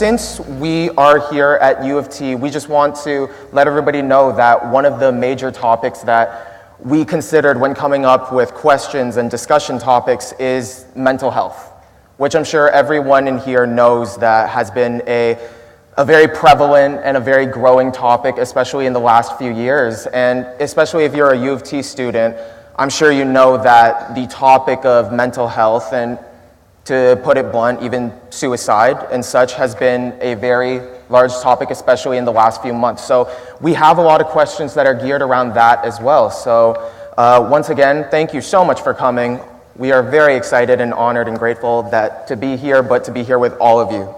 since we are here at U of T, we just want to let everybody know that one of the major topics that we considered when coming up with questions and discussion topics is mental health, which I'm sure everyone in here knows that has been a very prevalent and a very growing topic, especially in the last few years. And especially if you're a U of T student, I'm sure you know that the topic of mental health, and to put it blunt, even suicide and such, has been a very large topic, especially in the last few months. So we have a lot of questions that are geared around that as well. So once again, thank you so much for coming. We are very excited and honored and grateful to be here, but to be here with all of you.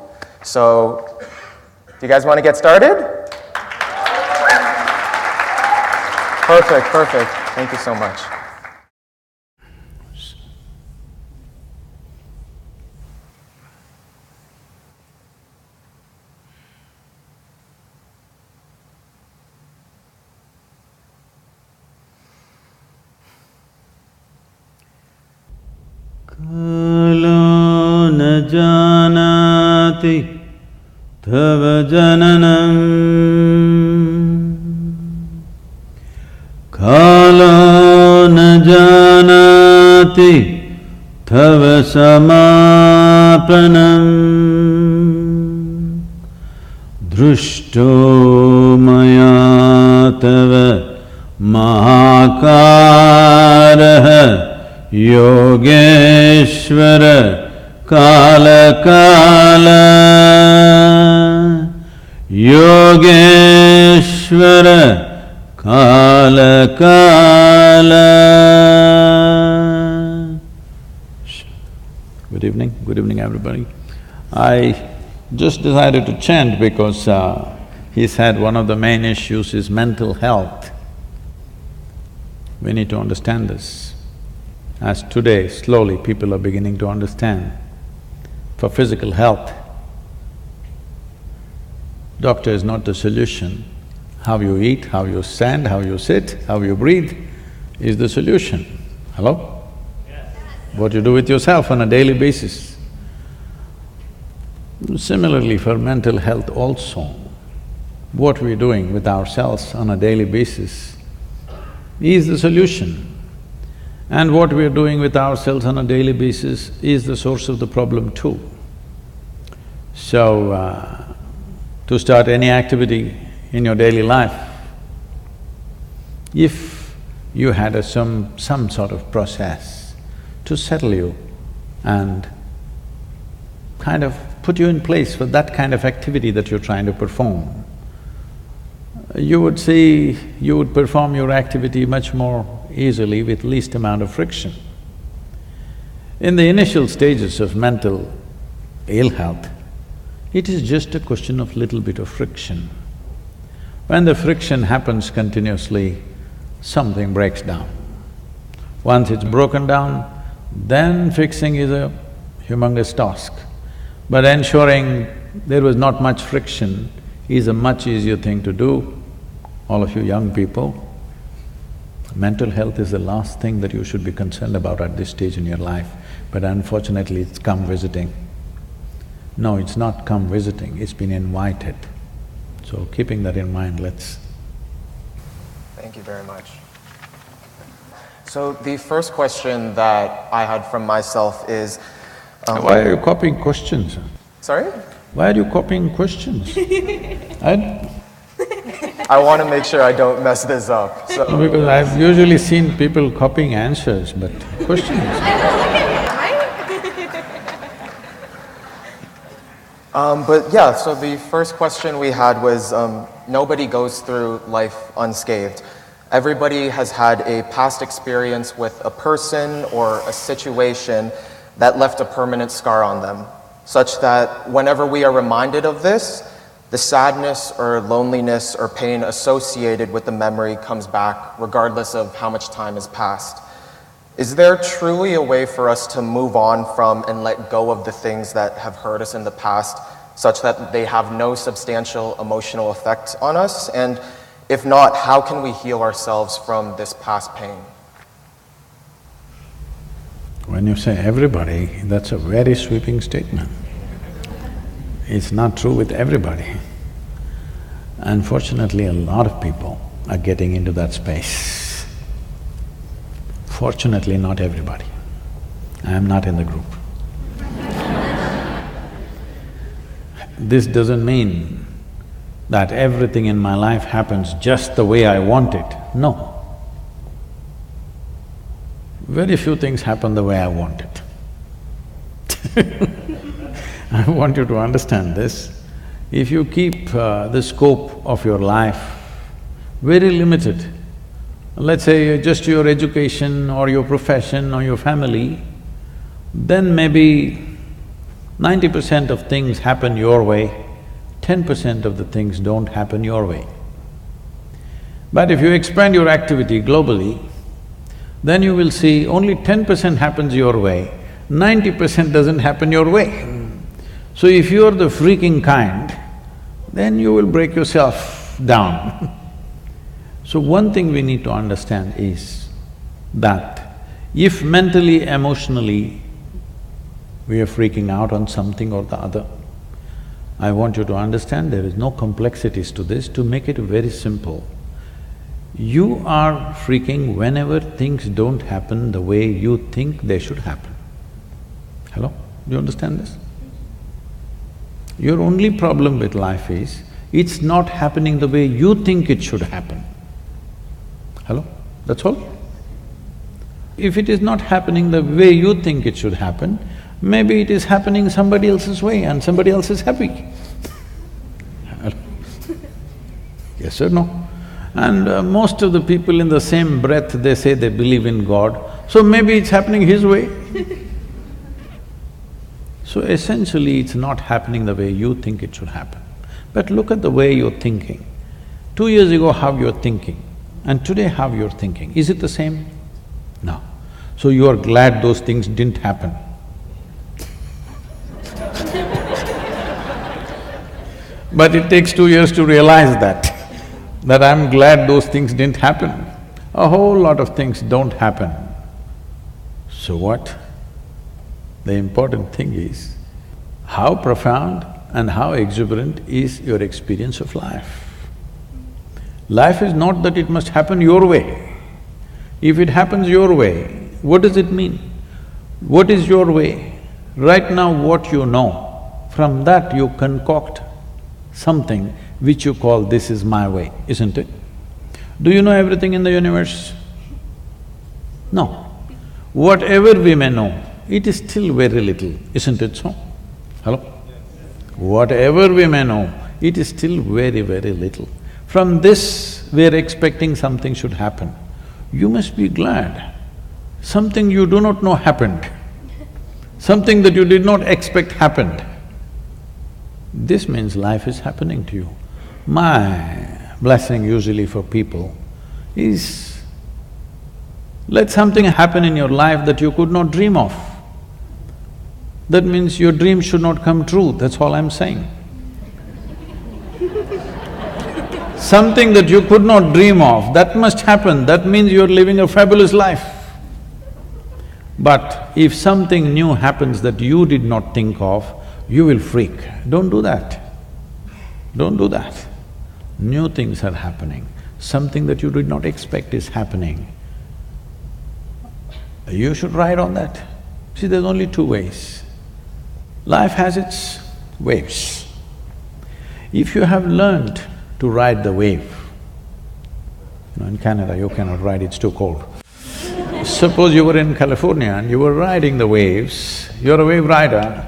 So do you guys want to get started? Perfect. Thank you so much. Kalo na janati tava jananam Kalo na janati tava samapanam Drushto maya tava mahakaraha Yogeshvara Kala Kala Yogeshvara Kala Kala. Good evening everybody. I just decided to chant because he said one of the main issues is mental health. We need to understand this. As today, slowly people are beginning to understand, for physical health, doctor is not the solution. How you eat, how you stand, how you sit, how you breathe is the solution. Hello? Yes. What you do with yourself on a daily basis. Similarly, for mental health also, what we're doing with ourselves on a daily basis is the solution. And what we are doing with ourselves on a daily basis is the source of the problem too. So, to start any activity in your daily life, if you had some sort of process to settle you and kind of put you in place for that kind of activity that you're trying to perform, you would see, you would perform your activity much more easily with least amount of friction. In the initial stages of mental ill health, it is just a question of little bit of friction. When the friction happens continuously, something breaks down. Once it's broken down, then fixing is a humongous task. But ensuring there was not much friction is a much easier thing to do. All of you young people, mental health is the last thing that you should be concerned about at this stage in your life, but unfortunately it's come visiting. No, it's not come visiting, it's been invited. So keeping that in mind, let's… Thank you very much. So the first question that I had from myself is… Why are you copying questions? Sorry? Why are you copying questions? I want to make sure I don't mess this up, so… Because I've usually seen people copying answers, but questions… But yeah, so the first question we had was, nobody goes through life unscathed. Everybody has had a past experience with a person or a situation that left a permanent scar on them, such that whenever we are reminded of this, the sadness or loneliness or pain associated with the memory comes back regardless of how much time has passed. Is there truly a way for us to move on from and let go of the things that have hurt us in the past such that they have no substantial emotional effect on us? And if not, how can we heal ourselves from this past pain? When you say everybody, that's a very sweeping statement. It's not true with everybody. Unfortunately, a lot of people are getting into that space. Fortunately, not everybody. I am not in the group. This doesn't mean that everything in my life happens just the way I want it. No. Very few things happen the way I want it. I want you to understand this. If you keep the scope of your life very limited, let's say just your education or your profession or your family, then maybe 90% of things happen your way, 10% of the things don't happen your way. But if you expand your activity globally, then you will see only 10% happens your way, 90% doesn't happen your way. So if you're the freaking kind, then you will break yourself down. So one thing we need to understand is that if mentally, emotionally, we are freaking out on something or the other, I want you to understand there is no complexities to this. To make it very simple, you are freaking whenever things don't happen the way you think they should happen. Hello? Do you understand this? Your only problem with life is, it's not happening the way you think it should happen. Hello? That's all. If it is not happening the way you think it should happen, maybe it is happening somebody else's way and somebody else is happy. Hello? Yes or no? And most of the people in the same breath, they say they believe in God, so maybe it's happening his way. So essentially, it's not happening the way you think it should happen. But look at the way you're thinking. 2 years ago, how you're thinking, and today how you're thinking. Is it the same? No. So you are glad those things didn't happen. But it takes 2 years to realize that I'm glad those things didn't happen. A whole lot of things don't happen. So what? The important thing is, how profound and how exuberant is your experience of life. Life is not that it must happen your way. If it happens your way, what does it mean? What is your way? Right now what you know, from that you concoct something which you call, this is my way, isn't it? Do you know everything in the universe? No. Whatever we may know, it is still very little, isn't it so? Hello? Whatever we may know, it is still very, very little. From this, we're expecting something should happen. You must be glad. Something you do not know happened. Something that you did not expect happened. This means life is happening to you. My blessing usually for people is, let something happen in your life that you could not dream of. That means your dream should not come true, that's all I'm saying. Something that you could not dream of, that must happen, that means you're living a fabulous life. But if something new happens that you did not think of, you will freak. Don't do that. Don't do that. New things are happening, something that you did not expect is happening. You should ride on that. See, there's only two ways. Life has its waves. If you have learned to ride the wave, in Canada you cannot ride, it's too cold. Suppose you were in California and you were riding the waves, you're a wave rider,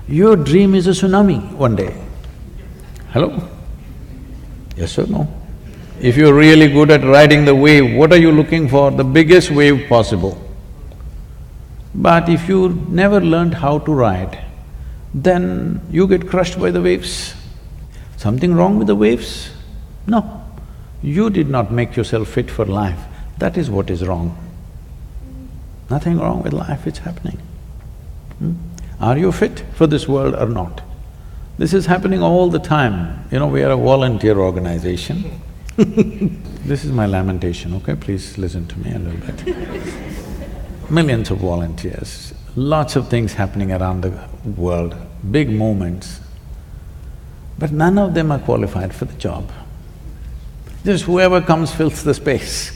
your dream is a tsunami one day. Hello? Yes or no? If you're really good at riding the wave, what are you looking for? The biggest wave possible. But if you never learned how to ride, then you get crushed by the waves. Something wrong with the waves? No. You did not make yourself fit for life, that is what is wrong. Nothing wrong with life, it's happening. Are you fit for this world or not? This is happening all the time. We are a volunteer organization. This is my lamentation, okay? Please listen to me a little bit. Millions of volunteers, lots of things happening around the world, big movements. but none of them are qualified for the job. Just whoever comes fills the space.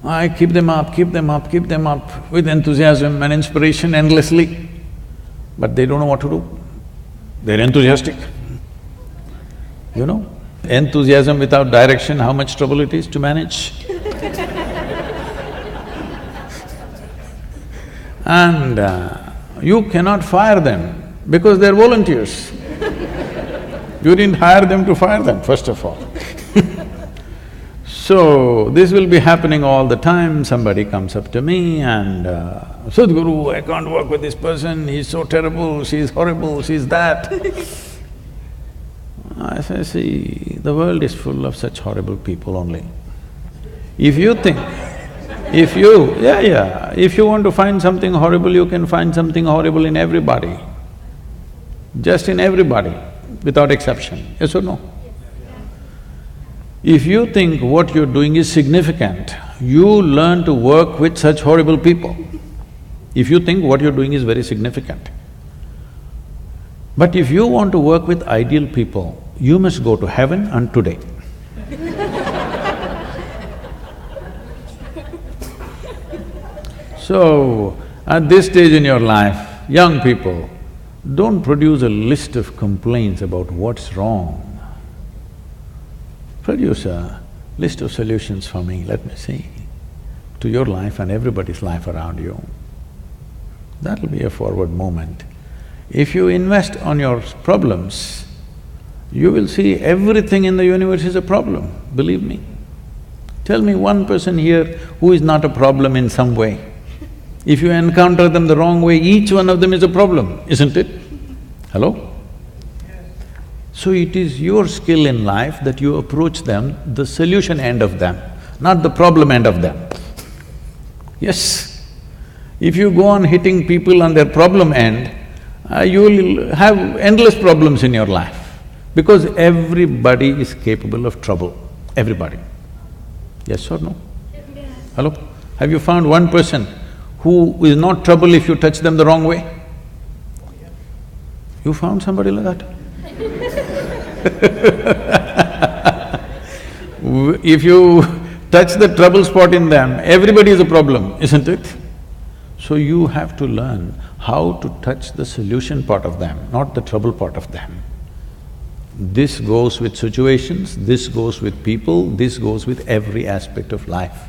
I keep them up with enthusiasm and inspiration endlessly, but they don't know what to do. They're enthusiastic. You know, enthusiasm without direction, how much trouble it is to manage. And you cannot fire them because they're volunteers. You didn't hire them to fire them, first of all. So, this will be happening all the time. Somebody comes up to me and, Sadhguru, I can't work with this person, he's so terrible, she's horrible, she's that. I say, see, the world is full of such horrible people only. If you think… if you want to find something horrible, you can find something horrible in everybody. Just in everybody, without exception, yes or no? If you think what you're doing is significant, you learn to work with such horrible people. If you think what you're doing is very significant. But if you want to work with ideal people, you must go to heaven and today. So, at this stage in your life, young people, don't produce a list of complaints about what's wrong. Produce a list of solutions for me, let me see, to your life and everybody's life around you. That'll be a forward movement. If you invest on your problems, you will see everything in the universe is a problem, believe me. Tell me one person here who is not a problem in some way. If you encounter them the wrong way, each one of them is a problem, isn't it? Hello? So it is your skill in life that you approach them, the solution end of them, not the problem end of them. Yes. If you go on hitting people on their problem end, you will have endless problems in your life, because everybody is capable of trouble, everybody. Yes or no? Yes. Hello? Have you found one person who is not trouble if you touch them the wrong way? You found somebody like that? If you touch the trouble spot in them, everybody is a problem, isn't it? So you have to learn how to touch the solution part of them, not the trouble part of them. This goes with situations, this goes with people, this goes with every aspect of life.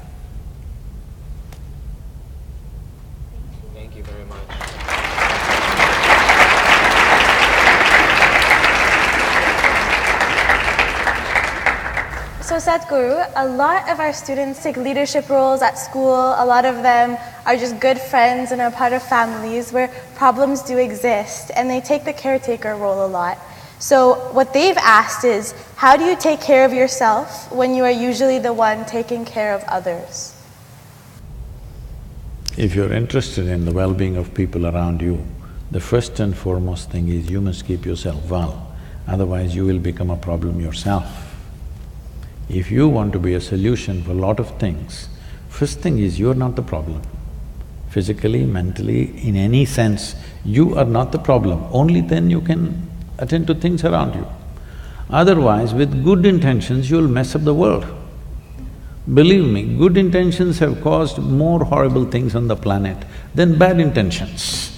Thank you very much. So Sadhguru, a lot of our students take leadership roles at school. A lot of them are just good friends and are part of families where problems do exist, and they take the caretaker role a lot. So what they've asked is, how do you take care of yourself when you are usually the one taking care of others? If you're interested in the well-being of people around you, the first and foremost thing is you must keep yourself well, otherwise you will become a problem yourself. If you want to be a solution for a lot of things, first thing is you're not the problem. Physically, mentally, in any sense, you are not the problem, only then you can attend to things around you. Otherwise, with good intentions, you'll mess up the world. Believe me, good intentions have caused more horrible things on the planet than bad intentions.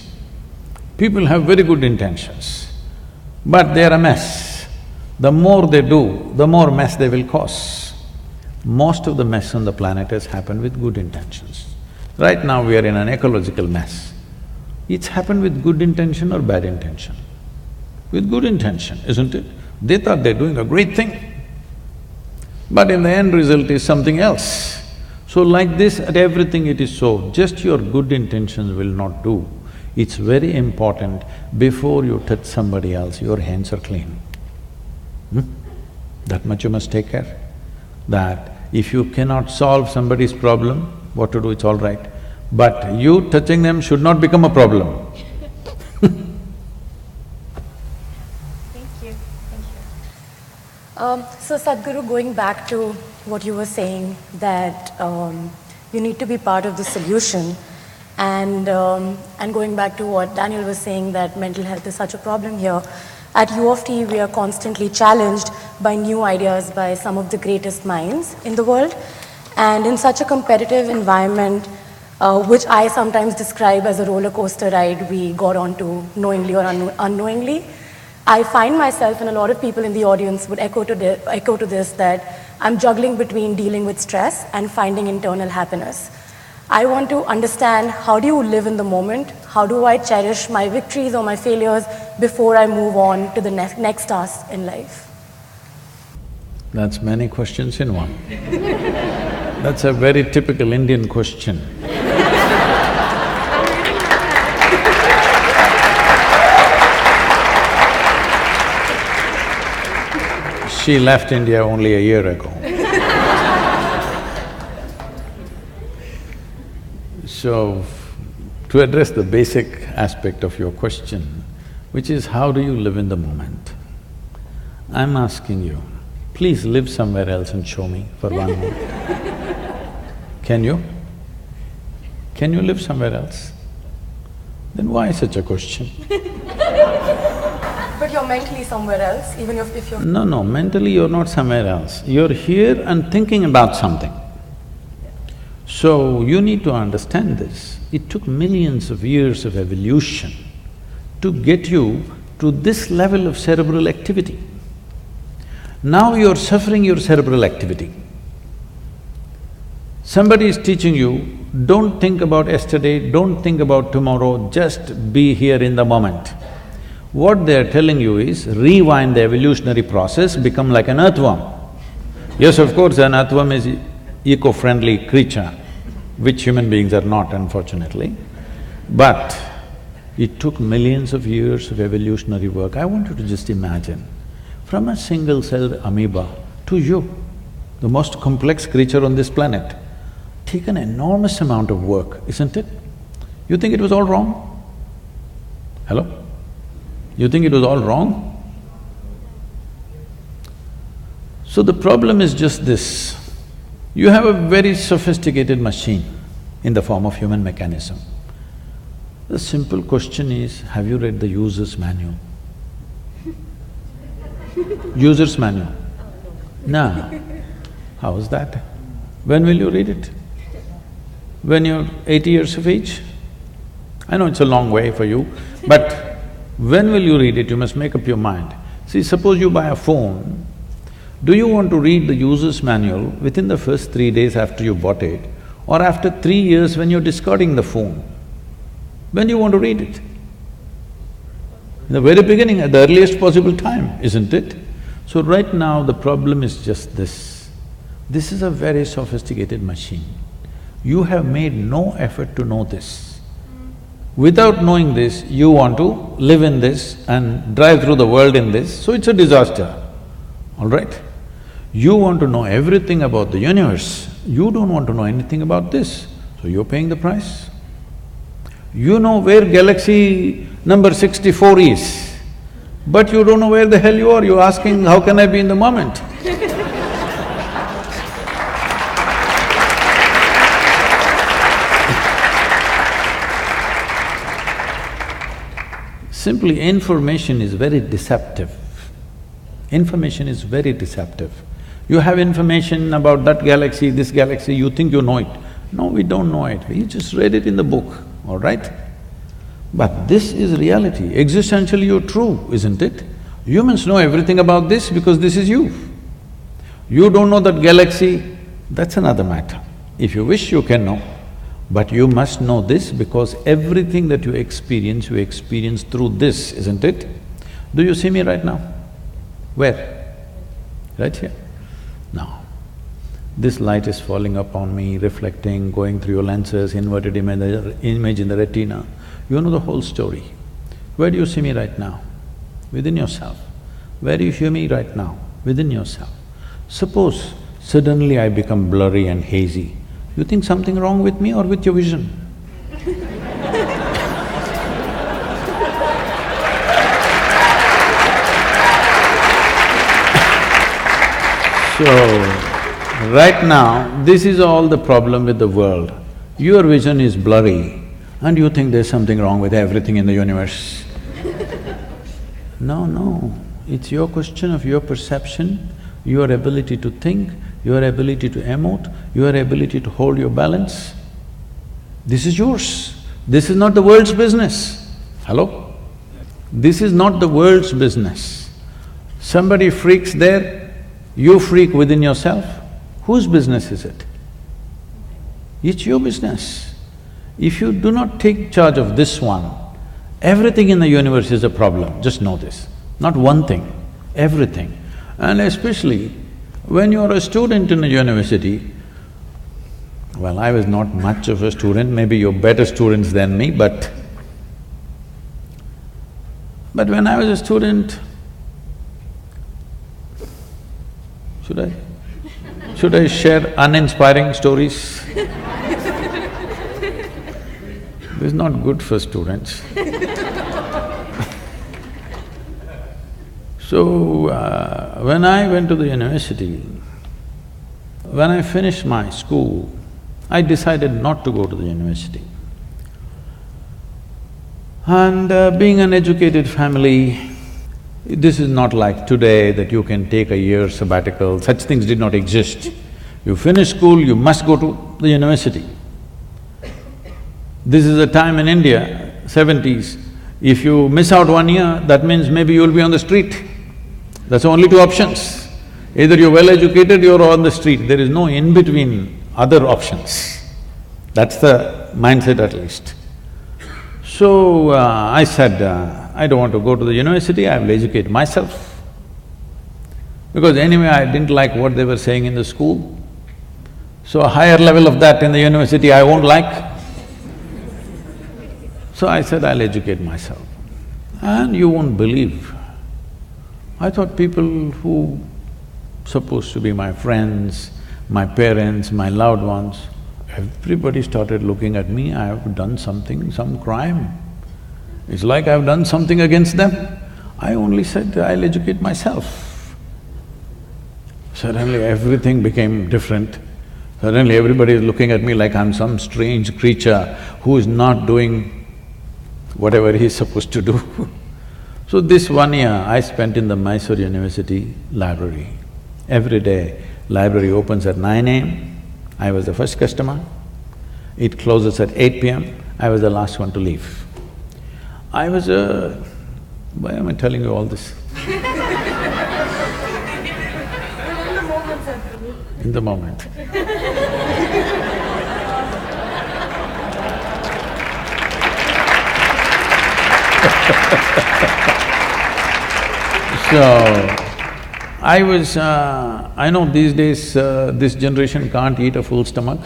People have very good intentions, but they're a mess. The more they do, the more mess they will cause. Most of the mess on the planet has happened with good intentions. Right now we are in an ecological mess. It's happened with good intention or bad intention? With good intention, isn't it? They thought they're doing a great thing, but in the end result is something else. So like this, at everything it is so, just your good intentions will not do. It's very important, before you touch somebody else, your hands are clean. That much you must take care. That if you cannot solve somebody's problem, what to do, it's all right. But you touching them should not become a problem. Thank you. So Sadhguru, going back to what you were saying, that you need to be part of the solution, and going back to what Daniel was saying, that mental health is such a problem here, At U of T, we are constantly challenged by new ideas by some of the greatest minds in the world. And in such a competitive environment, which I sometimes describe as a roller coaster ride we got onto knowingly or unknowingly, I find myself, and a lot of people in the audience would echo to this, that I'm juggling between dealing with stress and finding internal happiness. I want to understand, how do you live in the moment? How do I cherish my victories or my failures before I move on to the next task in life? That's many questions in one. That's a very typical Indian question. She left India only a year ago. So, to address the basic aspect of your question, which is how do you live in the moment? I'm asking you, please live somewhere else and show me for 1 minute. Can you? Can you live somewhere else? Then why such a question? But you're mentally somewhere else, even if you're… No, mentally you're not somewhere else. You're here and thinking about something. So, you need to understand this. It took millions of years of evolution to get you to this level of cerebral activity. Now you're suffering your cerebral activity. Somebody is teaching you, don't think about yesterday, don't think about tomorrow, just be here in the moment. What they're telling you is, rewind the evolutionary process, become like an earthworm. Yes, of course, an earthworm is eco-friendly creature, which human beings are not, unfortunately. But it took millions of years of evolutionary work. I want you to just imagine, from a single-celled amoeba to you, the most complex creature on this planet, take an enormous amount of work, isn't it? You think it was all wrong? Hello? You think it was all wrong? So the problem is just this, you have a very sophisticated machine in the form of human mechanism. The simple question is, have you read the user's manual? User's manual? No. How is that? When will you read it? When you're 80 years of age? I know it's a long way for you, but when will you read it? You must make up your mind. See, suppose you buy a phone, do you want to read the user's manual within the first 3 days after you bought it, or after 3 years when you're discarding the phone? When do you want to read it? In the very beginning, at the earliest possible time, isn't it? So right now, the problem is just this. This is a very sophisticated machine. You have made no effort to know this. Without knowing this, you want to live in this and drive through the world in this, so it's a disaster, all right? You want to know everything about the universe, you don't want to know anything about this, so you're paying the price. You know where galaxy number 64 is, but you don't know where the hell you are, you're asking, how can I be in the moment? Simply, information is very deceptive. Information is very deceptive. You have information about that galaxy, this galaxy, you think you know it. No, we don't know it, we just read it in the book, all right? But this is reality, existentially you're true, isn't it? Humans know everything about this because this is you. You don't know that galaxy, that's another matter. If you wish, you can know. But you must know this because everything that you experience through this, isn't it? Do you see me right now? Where? Right here. Now, this light is falling upon me, reflecting, going through your lenses, inverted image in the retina. You know the whole story. Where do you see me right now? Within yourself. Where do you hear me right now? Within yourself. Suppose suddenly I become blurry and hazy, you think something wrong with me or with your vision? So, right now, this is all the problem with the world. Your vision is blurry and you think there's something wrong with everything in the universe. No, no, it's your question of your perception, your ability to think, your ability to emote, your ability to hold your balance. This is yours. This is not the world's business. Hello? This is not the world's business. Somebody freaks there, you freak within yourself. Whose business is it? It's your business. If you do not take charge of this one, everything in the universe is a problem, just know this. Not one thing, everything. And especially when you're a student in a university, well, I was not much of a student, maybe you're better students than me, but when I was a student, should I share uninspiring stories? This is not good for students. So, when I went to the university, when I finished my school, I decided not to go to the university. And being an educated family, this is not like today that you can take a year sabbatical, such things did not exist. You finish school, you must go to the university. This is a time in India, 70s, if you miss out 1 year, that means maybe you'll be on the street. That's only two options. Either you're well educated, you're on the street, there is no in-between other options. That's the mindset at least. So, I said, I don't want to go to the university, I will educate myself. Because anyway, I didn't like what they were saying in the school. So a higher level of that in the university I won't like. So I said, I'll educate myself. And you won't believe, I thought people who supposed to be my friends, my parents, my loved ones, everybody started looking at me, I have done something, some crime. It's like I've done something against them. I only said, I'll educate myself. Suddenly everything became different. Suddenly everybody is looking at me like I'm some strange creature who is not doing whatever he's supposed to do. So this 1 year I spent in the Mysore University library. Every day, library opens at 9 a.m., I was the first customer. It closes at 8 p.m., I was the last one to leave. I was a… why am I telling you all this? In the moment. So, I know these days this generation can't eat a full stomach,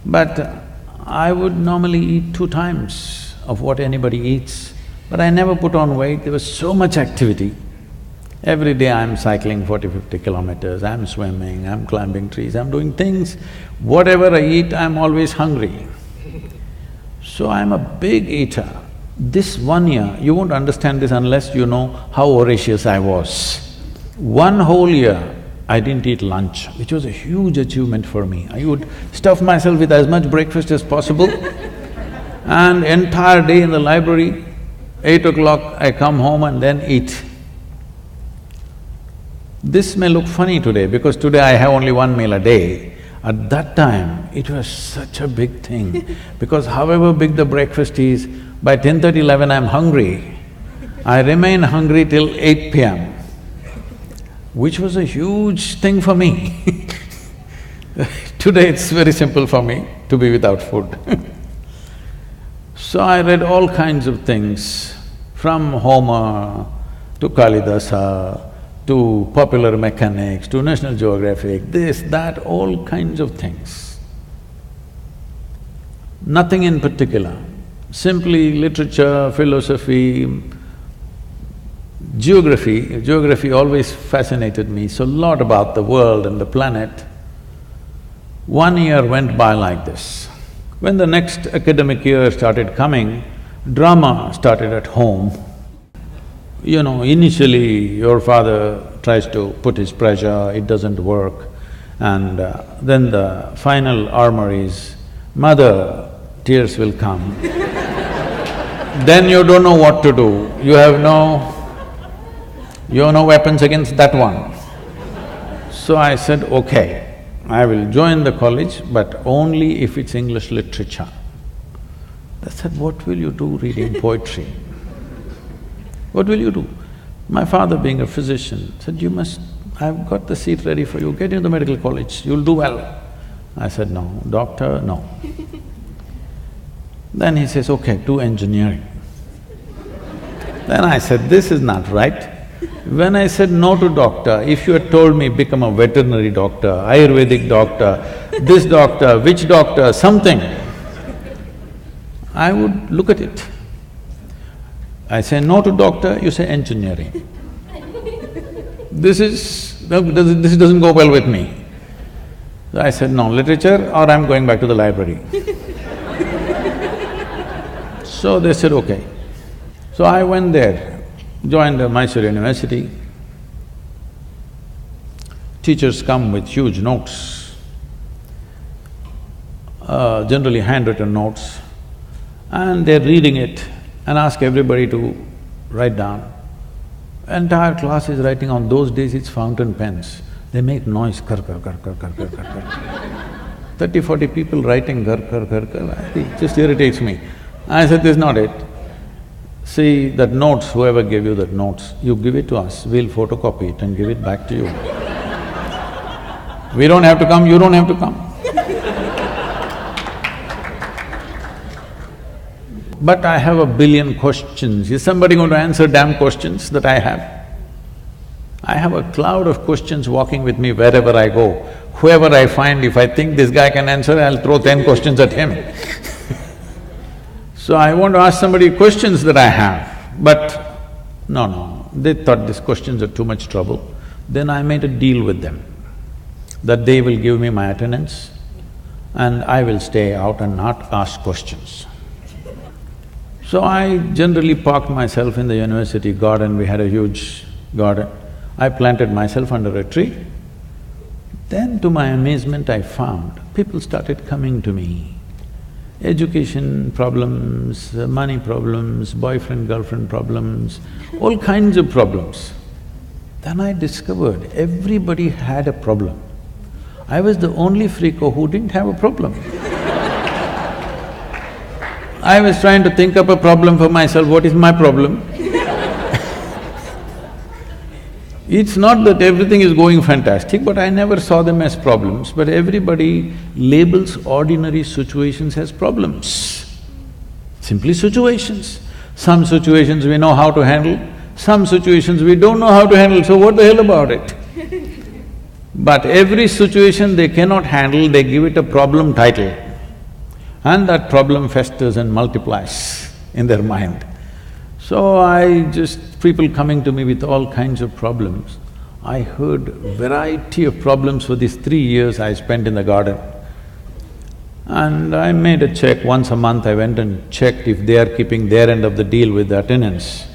but I would normally eat 2 times of what anybody eats, but I never put on weight, there was so much activity. Every day I'm cycling 40-50 kilometers, I'm swimming, I'm climbing trees, I'm doing things. Whatever I eat, I'm always hungry. So I'm a big eater. This 1 year, you won't understand this unless you know how voracious I was. 1 whole year, I didn't eat lunch, which was a huge achievement for me. I would stuff myself with as much breakfast as possible and entire day in the library, 8 o'clock I come home and then eat. This may look funny today because today I have only 1 meal a day. At that time, it was such a big thing because however big the breakfast is, by 10:30, 11 I'm hungry. I remain hungry till 8 p.m., which was a huge thing for me. Today it's very simple for me to be without food. So I read all kinds of things, from Homer to Kalidasa, to popular mechanics, to National Geographic, this, that, all kinds of things. Nothing in particular, simply literature, philosophy, geography. Geography always fascinated me, so a lot about the world and the planet. 1 year went by like this. When the next academic year started coming, drama started at home. You know, initially your father tries to put his pressure, it doesn't work, and then the final armor is, mother, tears will come. Then you don't know what to do, you have no… You have no weapons against that one. So I said, okay, I will join the college, but only if it's English literature. They said, what will you do reading poetry? What will you do? My father, being a physician, said, I've got the seat ready for you, get into the medical college, you'll do well. I said, no, doctor, no. Then he says, okay, do engineering. Then I said, this is not right. When I said no to doctor, if you had told me become a veterinary doctor, Ayurvedic doctor, this doctor, which doctor, something, I would look at it. I say no to doctor, you say engineering. This doesn't go well with me. So I said, no, literature or I'm going back to the library. So they said, okay. So I went there, joined the Mysore University. Teachers come with huge notes, generally handwritten notes, and they're reading it and ask everybody to write down. Entire class is writing. On those days it's fountain pens. They make noise, kar kar kar kar kar kar kar kar. 30-40 people writing kar kar kar kar, it just irritates me. I said, this is not it. See, that notes, whoever gave you that notes, you give it to us, we'll photocopy it and give it back to you. We don't have to come, you don't have to come. But I have a billion questions. Is somebody going to answer damn questions that I have? I have a cloud of questions walking with me wherever I go. Whoever I find, if I think this guy can answer, I'll throw 10 questions at him. So I want to ask somebody questions that I have, but no, they thought these questions are too much trouble. Then I made a deal with them, that they will give me my attendance and I will stay out and not ask questions. So I generally parked myself in the university garden, we had a huge garden. I planted myself under a tree. Then to my amazement I found people started coming to me. Education problems, money problems, boyfriend-girlfriend problems, all kinds of problems. Then I discovered everybody had a problem. I was the only freako who didn't have a problem. I was trying to think up a problem for myself, what is my problem? It's not that everything is going fantastic, but I never saw them as problems, but everybody labels ordinary situations as problems. Simply situations. Some situations we know how to handle, some situations we don't know how to handle, so what the hell about it? But every situation they cannot handle, they give it a problem title. And that problem festers and multiplies in their mind. So people coming to me with all kinds of problems. I heard variety of problems for these 3 years I spent in the garden. And I made a check, once a month I went and checked if they are keeping their end of the deal with the attendance.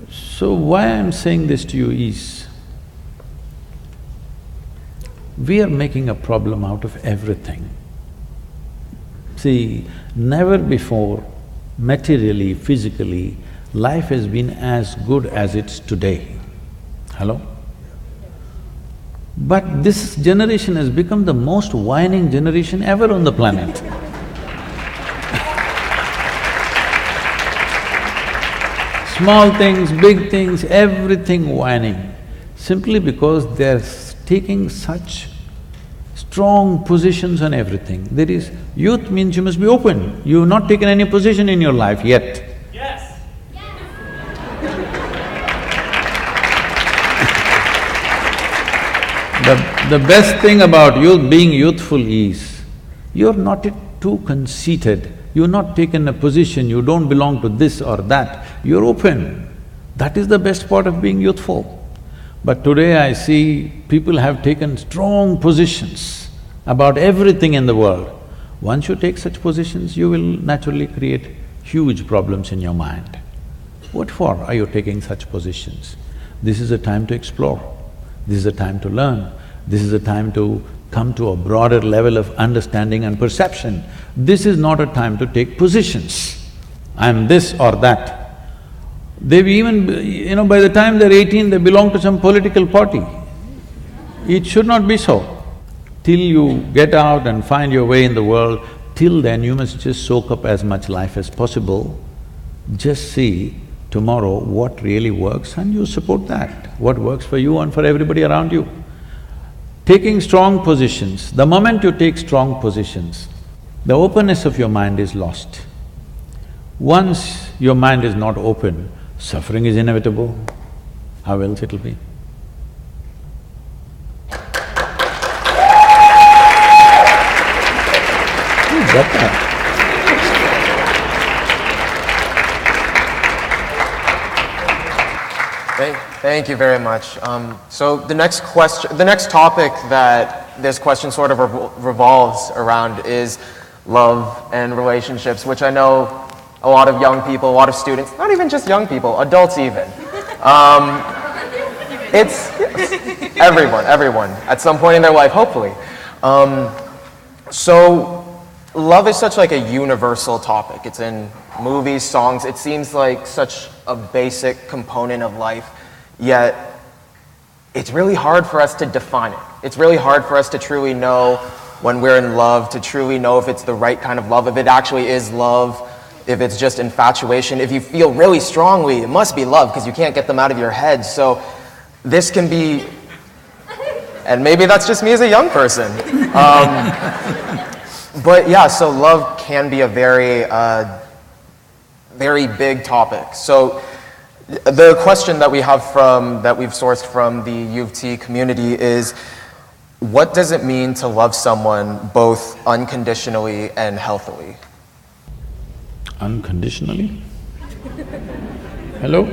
So why I'm saying this to you is, we are making a problem out of everything. See, never before, materially, physically, life has been as good as it's today. Hello? But this generation has become the most whining generation ever on the planet. Small things, big things, everything whining, simply because they're taking such strong positions on everything. There is… youth means you must be open. You've not taken any position in your life yet. Yes. The best thing about youth, being youthful is, you're not too conceited, you've not taken a position, you don't belong to this or that, you're open. That is the best part of being youthful. But today I see people have taken strong positions about everything in the world. Once you take such positions, you will naturally create huge problems in your mind. What for are you taking such positions? This is a time to explore, this is a time to learn, this is a time to come to a broader level of understanding and perception. This is not a time to take positions. I'm this or that. They've even, by the time they're 18, they belong to some political party. It should not be so. Till you get out and find your way in the world, till then you must just soak up as much life as possible. Just see tomorrow what really works and you support that, what works for you and for everybody around you. Taking strong positions, the moment you take strong positions, the openness of your mind is lost. Once your mind is not open, suffering is inevitable. How else it'll be? Who's got that? Thank you very much. So the next topic that this question sort of revolves around is love and relationships, which I know a lot of young people, a lot of students, not even just young people, adults even. It's everyone, at some point in their life, hopefully. So love is such like a universal topic. It's in movies, songs. It seems like such a basic component of life, yet it's really hard for us to define it. It's really hard for us to truly know when we're in love, to truly know if it's the right kind of love, if it actually is love, if it's just infatuation. If you feel really strongly, it must be love because you can't get them out of your head. So this can be, and maybe that's just me as a young person. But yeah, so love can be a very big topic. So the question that we've sourced from the U of T community is, what does it mean to love someone both unconditionally and healthily? Unconditionally? Hello?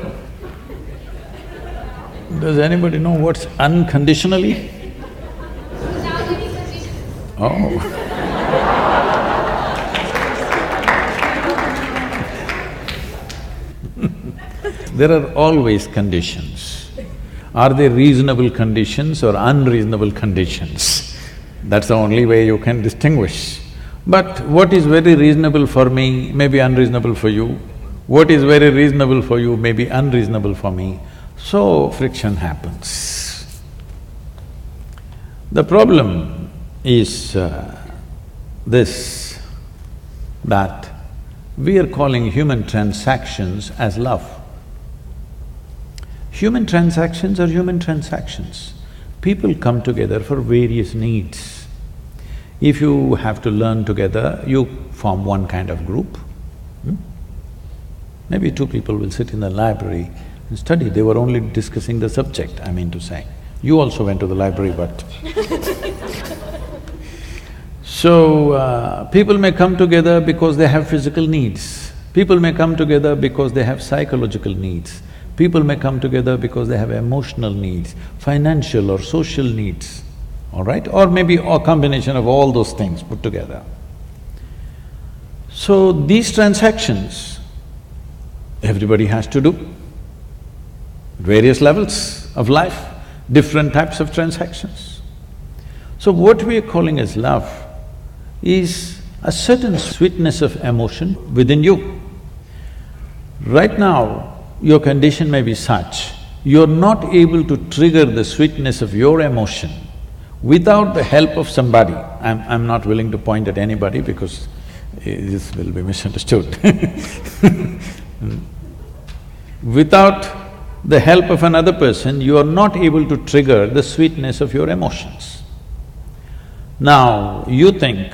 Does anybody know what's unconditionally? Without any conditions. Oh. There are always conditions. Are they reasonable conditions or unreasonable conditions? That's the only way you can distinguish. But what is very reasonable for me may be unreasonable for you. What is very reasonable for you may be unreasonable for me. So friction happens. The problem is this, that we are calling human transactions as love. Human transactions are human transactions. People come together for various needs. If you have to learn together, you form one kind of group. Maybe two people will sit in the library and study. They were only discussing the subject, I mean to say. You also went to the library, but… So, people may come together because they have physical needs. People may come together because they have psychological needs. People may come together because they have emotional needs, financial or social needs, all right? Or maybe a combination of all those things put together. So these transactions, everybody has to do. Various levels of life, different types of transactions. So what we are calling as love is a certain sweetness of emotion within you. Right now, your condition may be such, you're not able to trigger the sweetness of your emotion without the help of somebody. I'm not willing to point at anybody because this will be misunderstood. Without the help of another person, you are not able to trigger the sweetness of your emotions. Now, you think,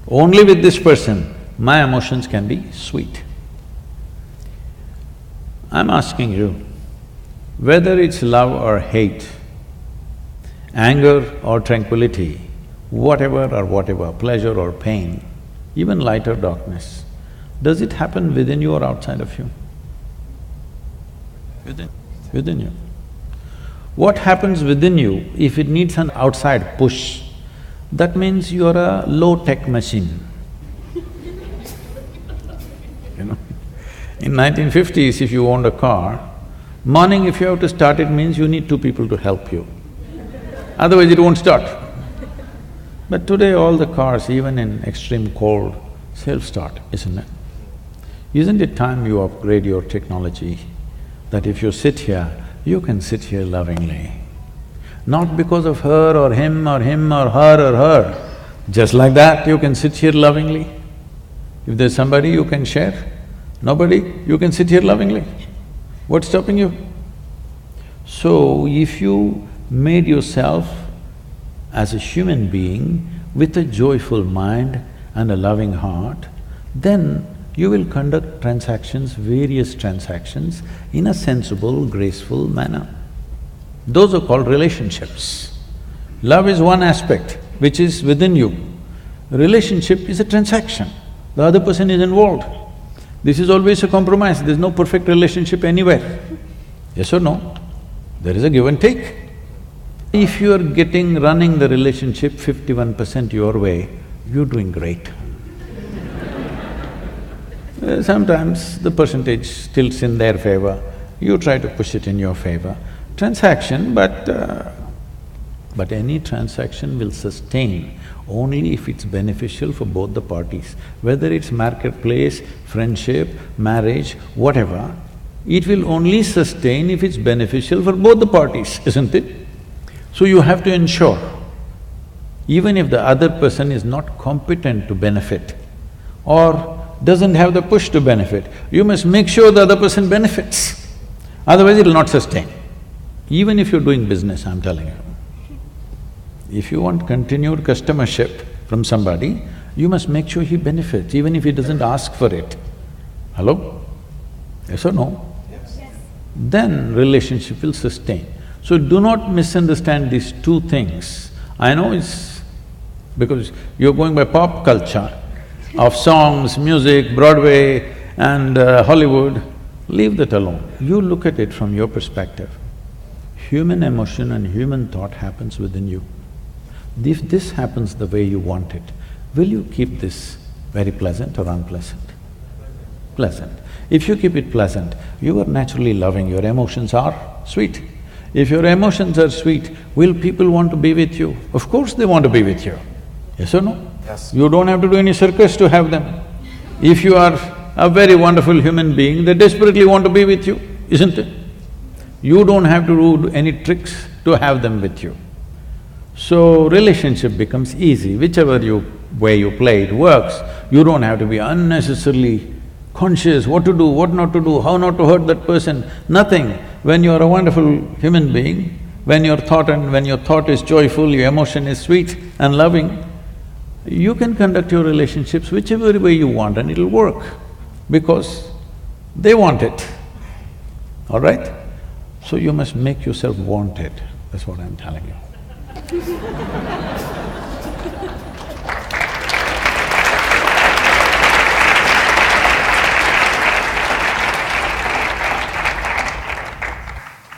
only with this person, my emotions can be sweet. I'm asking you, whether it's love or hate, anger or tranquility, whatever, pleasure or pain, even light or darkness, does it happen within you or outside of you? Within you. What happens within you, if it needs an outside push, that means you're a low-tech machine. You know? In 1950s, if you owned a car, morning if you have to start it means you need two people to help you. Otherwise it won't start. But today all the cars, even in extreme cold, self-start, isn't it? Isn't it time you upgrade your technology? That if you sit here, you can sit here lovingly. Not because of her or him or her. Just like that, you can sit here lovingly. If there's somebody you can share, nobody, you can sit here lovingly. What's stopping you? So, if you made yourself as a human being with a joyful mind and a loving heart, then you will conduct transactions, various transactions, in a sensible, graceful manner. Those are called relationships. Love is one aspect which is within you. Relationship is a transaction, the other person is involved. This is always a compromise, there's no perfect relationship anywhere. Yes or no? There is a give and take. If you are running the relationship 51% your way, you're doing great. Sometimes the percentage tilts in their favor, you try to push it in your favor. Transaction, but any transaction will sustain only if it's beneficial for both the parties. Whether it's marketplace, friendship, marriage, whatever, it will only sustain if it's beneficial for both the parties, isn't it? So you have to ensure, even if the other person is not competent to benefit or doesn't have the push to benefit, you must make sure the other person benefits, otherwise it'll not sustain. Even if you're doing business, I'm telling you. If you want continued customership from somebody, you must make sure he benefits, even if he doesn't ask for it. Hello? Yes or no? Yes. Then relationship will sustain. So do not misunderstand these two things. I know it's because you're going by pop culture of songs, music, Broadway and Hollywood. Leave that alone. You look at it from your perspective. Human emotion and human thought happens within you. If this happens the way you want it, will you keep this very pleasant or unpleasant? Pleasant. If you keep it pleasant, you are naturally loving, your emotions are sweet. If your emotions are sweet, will people want to be with you? Of course they want to be with you. Yes or no? Yes. You don't have to do any circus to have them. If you are a very wonderful human being, they desperately want to be with you, isn't it? You don't have to do any tricks to have them with you. So, relationship becomes easy, whichever way you play, it works. You don't have to be unnecessarily conscious what to do, what not to do, how not to hurt that person, nothing. When you are a wonderful human being, when your thought is joyful, your emotion is sweet and loving, you can conduct your relationships whichever way you want and it'll work, because they want it, all right? So you must make yourself wanted, that's what I'm telling you.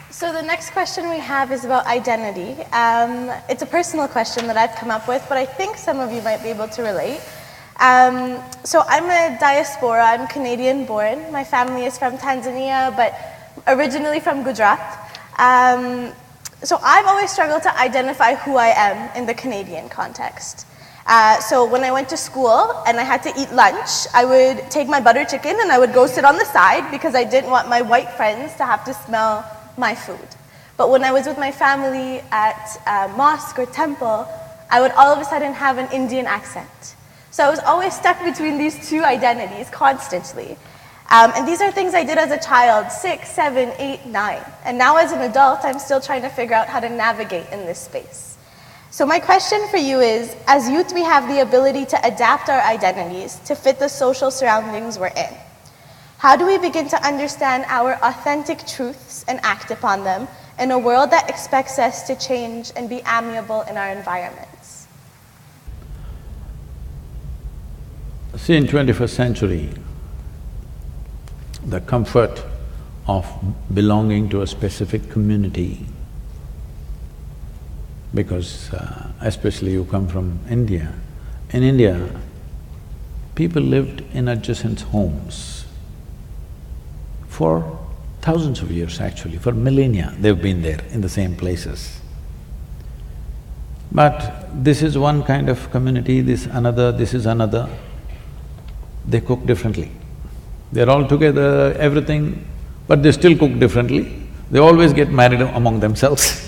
So the next question we have is about identity. It's a personal question that I've come up with, but I think some of you might be able to relate. So I'm a diaspora, I'm Canadian born. My family is from Tanzania, but originally from Gujarat. So I've always struggled to identify who I am in the Canadian context. So when I went to school and I had to eat lunch, I would take my butter chicken and I would go sit on the side because I didn't want my white friends to have to smell my food. But when I was with my family at mosque or temple, I would all of a sudden have an Indian accent. So I was always stuck between these two identities constantly. And these are things I did as a child, 6, 7, 8, 9. And now as an adult, I'm still trying to figure out how to navigate in this space. So my question for you is, as youth, we have the ability to adapt our identities to fit the social surroundings we're in. How do we begin to understand our authentic truths and act upon them in a world that expects us to change and be amiable in our environments? See, in 21st century, the comfort of belonging to a specific community, because especially you come from India. In India, people lived in adjacent homes for thousands of years actually, for millennia they've been there in the same places. But this is one kind of community, this is another, they cook differently. They're all together, everything, but they still cook differently. They always get married among themselves.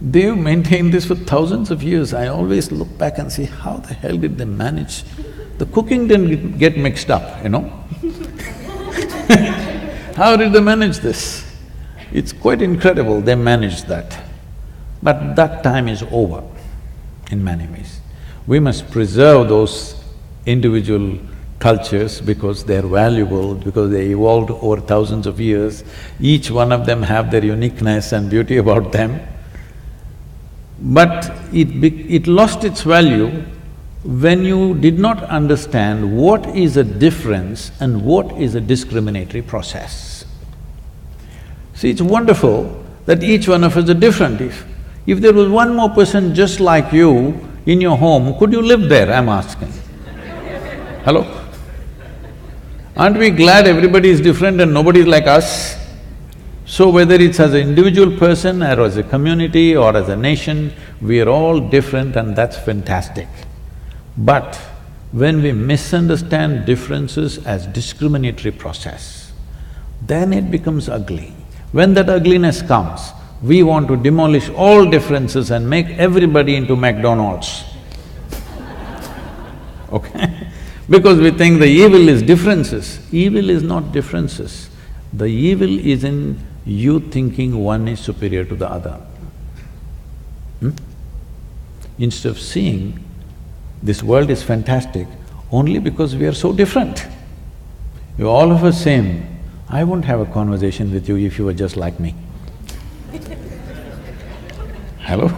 They've maintained this for thousands of years. I always look back and see, how the hell did they manage? The cooking didn't get mixed up, you know. How did they manage this? It's quite incredible they managed that. But that time is over in many ways. We must preserve those individual cultures because they're valuable, because they evolved over thousands of years. Each one of them have their uniqueness and beauty about them. But it lost its value when you did not understand what is a difference and what is a discriminatory process. See, it's wonderful that each one of us are different. If there was one more person just like you in your home, could you live there, I'm asking? Hello? Aren't we glad everybody is different and nobody is like us? So whether it's as an individual person or as a community or as a nation, we are all different and that's fantastic. But when we misunderstand differences as discriminatory process, then it becomes ugly. When that ugliness comes, we want to demolish all differences and make everybody into McDonald's. Okay? Because we think the evil is differences. Evil is not differences. The evil is in you thinking one is superior to the other. Instead of seeing this world is fantastic only because we are so different. You're all of us same. I won't have a conversation with you if you were just like me. Hello?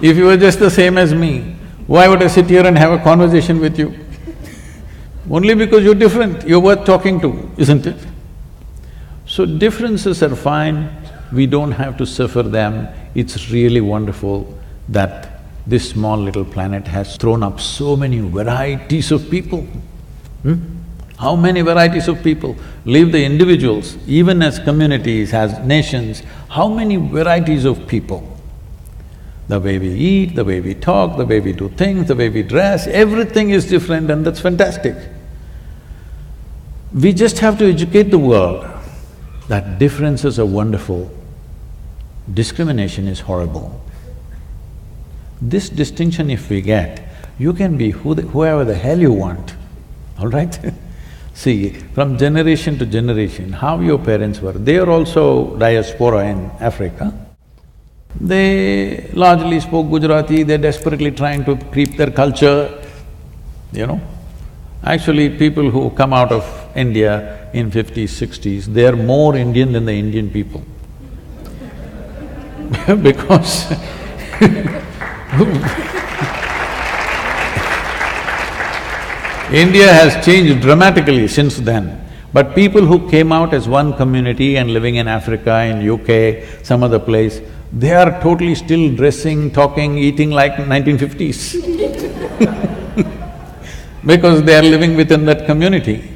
If you were just the same as me, why would I sit here and have a conversation with you? Only because you're different, you're worth talking to, isn't it? So differences are fine, we don't have to suffer them. It's really wonderful that this small little planet has thrown up so many varieties of people. How many varieties of people? Leave the individuals, even as communities, as nations, how many varieties of people? The way we eat, the way we talk, the way we do things, the way we dress, everything is different and that's fantastic. We just have to educate the world that differences are wonderful, discrimination is horrible. This distinction if we get, you can be whoever the hell you want, all right? See, from generation to generation, how your parents were, they are also diaspora in Africa. They largely spoke Gujarati, they're desperately trying to keep their culture, you know. Actually, people who come out of India in 50s, 60s, they are more Indian than the Indian people. Because India has changed dramatically since then. But people who came out as one community and living in Africa, in UK, some other place, they are totally still dressing, talking, eating like 1950s because they are living within that community.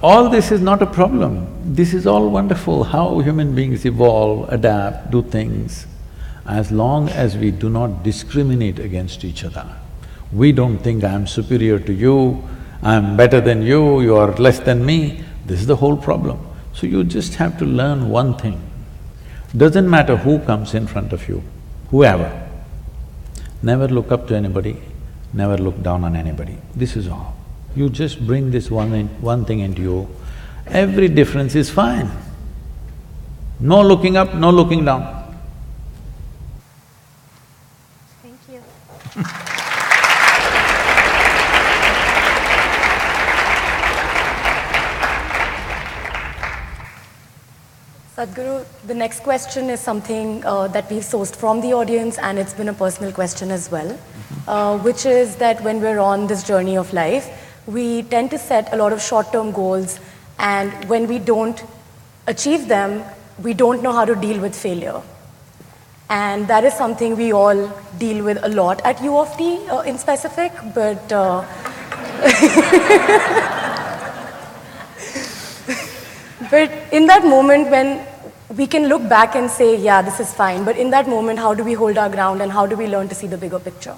All this is not a problem. This is all wonderful, how human beings evolve, adapt, do things. As long as we do not discriminate against each other. We don't think I'm superior to you, I'm better than you, you are less than me. This is the whole problem. So you just have to learn one thing. Doesn't matter who comes in front of you, whoever. Never look up to anybody, never look down on anybody. This is all. You just bring this one thing into you, every difference is fine. No looking up, no looking down. Thank you. Sadhguru, the next question is something that we've sourced from the audience, and it's been a personal question as well, which is that when we're on this journey of life, we tend to set a lot of short-term goals, and when we don't achieve them, we don't know how to deal with failure. And that is something we all deal with a lot at U of T in specific, but but in that moment when we can look back and say, yeah, this is fine, but in that moment, how do we hold our ground and how do we learn to see the bigger picture?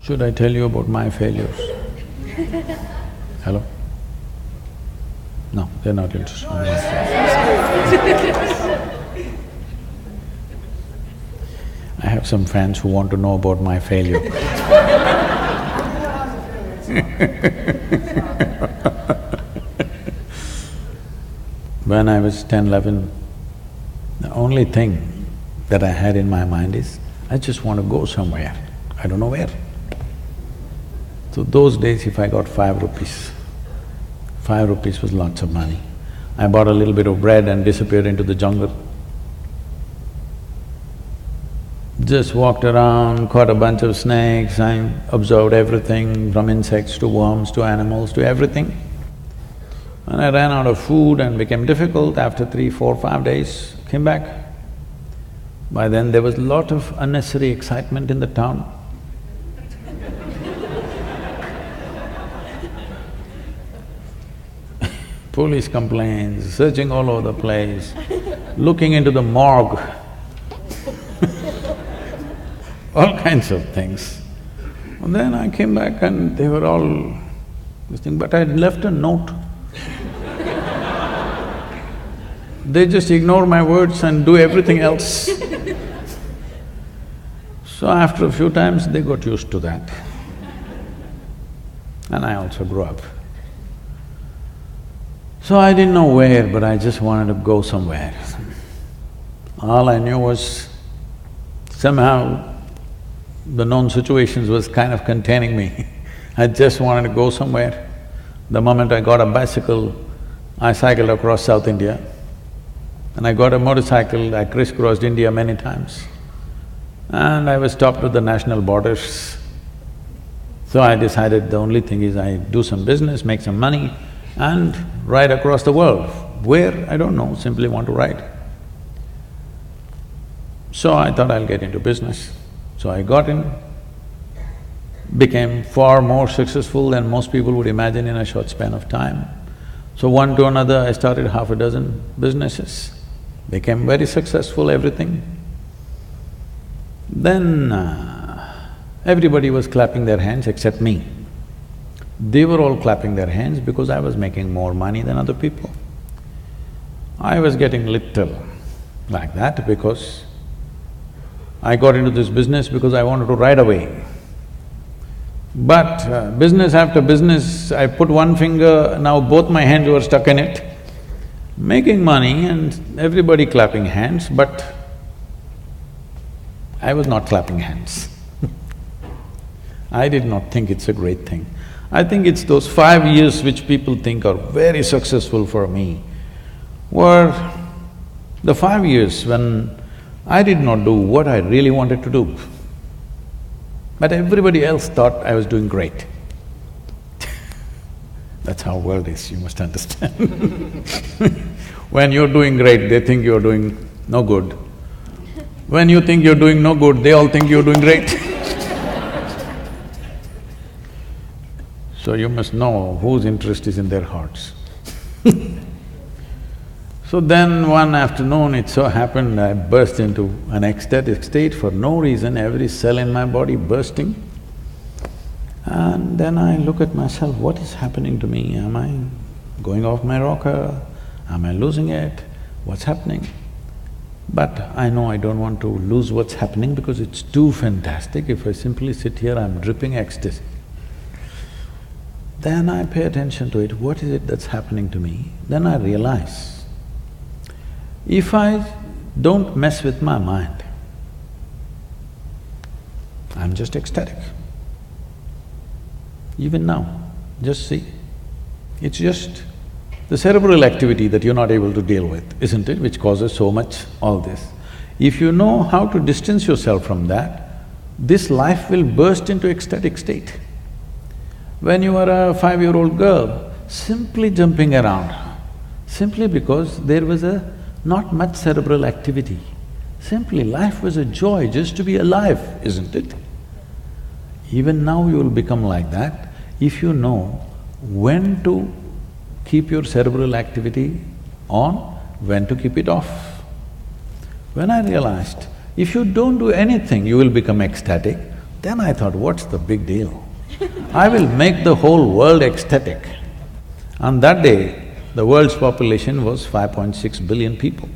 Should I tell you about my failures? Hello? No, they're not interested. I have some fans who want to know about my failure. When I was 10, 11, the only thing that I had in my mind is, I just want to go somewhere, I don't know where. So those days if I got 5 rupees, 5 rupees was lots of money. I bought a little bit of bread and disappeared into the jungle. Just walked around, caught a bunch of snakes, I observed everything from insects to worms to animals to everything. When I ran out of food and became difficult, after 3, 4, 5 days, came back. By then there was a lot of unnecessary excitement in the town. Police complaints, searching all over the place, looking into the morgue, all kinds of things. And then I came back and they were all this thing, but I had left a note. They just ignore my words and do everything else. So after a few times, they got used to that. And I also grew up. So I didn't know where, but I just wanted to go somewhere. All I knew was somehow the known situations was kind of containing me. I just wanted to go somewhere. The moment I got a bicycle, I cycled across South India. And I got a motorcycle, I crisscrossed India many times. And I was stopped at the national borders. So I decided the only thing is I do some business, make some money and ride across the world. Where, I don't know, simply want to ride. So I thought I'll get into business. So I got in, became far more successful than most people would imagine in a short span of time. So one to another, I started half a dozen businesses, became very successful, everything. Then everybody was clapping their hands except me. They were all clapping their hands because I was making more money than other people. I was getting little like that because I got into this business because I wanted to ride away. But business after business, I put one finger, now both my hands were stuck in it, making money and everybody clapping hands, but I was not clapping hands. I did not think it's a great thing. I think it's those 5 years which people think are very successful for me were the 5 years when I did not do what I really wanted to do. But everybody else thought I was doing great. That's how world is, you must understand. When you're doing great, they think you're doing no good. When you think you're doing no good, they all think you're doing great. So you must know whose interest is in their hearts. So then one afternoon, it so happened I burst into an ecstatic state for no reason, every cell in my body bursting. And then I look at myself, what is happening to me? Am I going off my rocker? Am I losing it? What's happening? But I know I don't want to lose what's happening because it's too fantastic. If I simply sit here, I'm dripping ecstasy. Then I pay attention to it, what is it that's happening to me? Then I realize, if I don't mess with my mind, I'm just ecstatic. Even now, just see, it's just the cerebral activity that you're not able to deal with, isn't it, which causes so much all this. If you know how to distance yourself from that, this life will burst into ecstatic state. When you are a 5-year-old girl, simply jumping around, simply because there was not much cerebral activity. Simply life was a joy just to be alive, isn't it? Even now you will become like that if you know when to keep your cerebral activity on, when to keep it off. When I realized, if you don't do anything, you will become ecstatic, then I thought, what's the big deal? I will make the whole world ecstatic. On that day, the world's population was 5.6 billion people.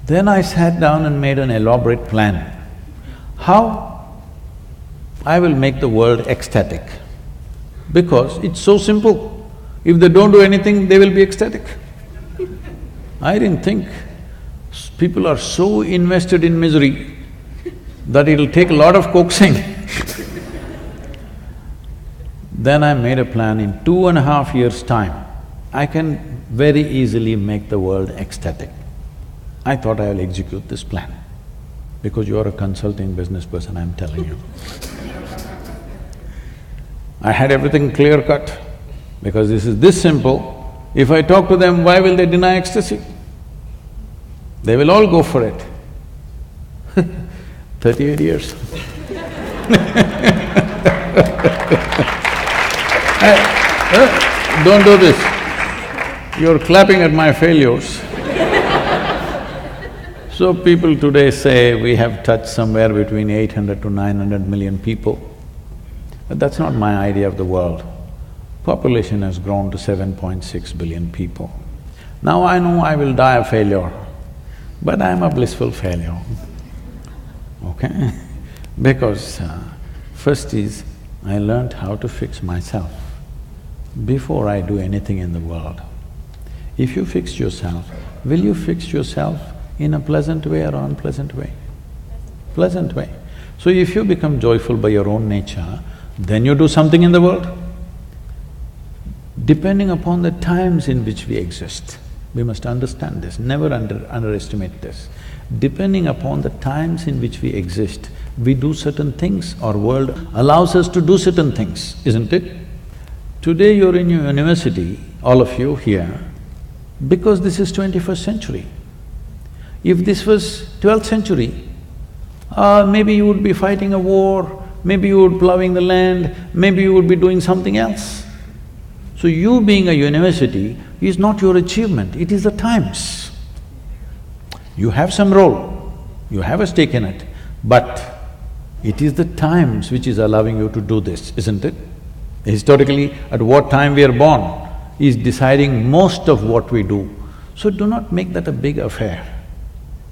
Then I sat down and made an elaborate plan. How I will make the world ecstatic? Because it's so simple. If they don't do anything, they will be ecstatic. I didn't think people are so invested in misery that it'll take a lot of coaxing. Then I made a plan, in 2.5 years' time, I can very easily make the world ecstatic. I thought I will execute this plan. Because you are a consulting business person, I'm telling you. I had everything clear-cut, because this is this simple. If I talk to them, why will they deny ecstasy? They will all go for it. 38 years. Don't do this. You're clapping at my failures. So people today say we have touched somewhere between 800 to 900 million people. But that's not my idea of the world. Population has grown to 7.6 billion people. Now I know I will die a failure, but I'm a blissful failure, okay? Because first is, I learned how to fix myself before I do anything in the world. If you fix yourself, will you fix yourself in a pleasant way or unpleasant way? Pleasant way. So if you become joyful by your own nature, then you do something in the world. Depending upon the times in which we exist, we must understand this, never underestimate this. Depending upon the times in which we exist, we do certain things, our world allows us to do certain things, isn't it? Today you're in your university, all of you here, because this is 21st century. If this was 12th century, maybe you would be fighting a war, maybe you would be plowing the land, maybe you would be doing something else. So you being a university is not your achievement, it is the times. You have some role, you have a stake in it, but it is the times which is allowing you to do this, isn't it? Historically, at what time we are born is deciding most of what we do. So do not make that a big affair.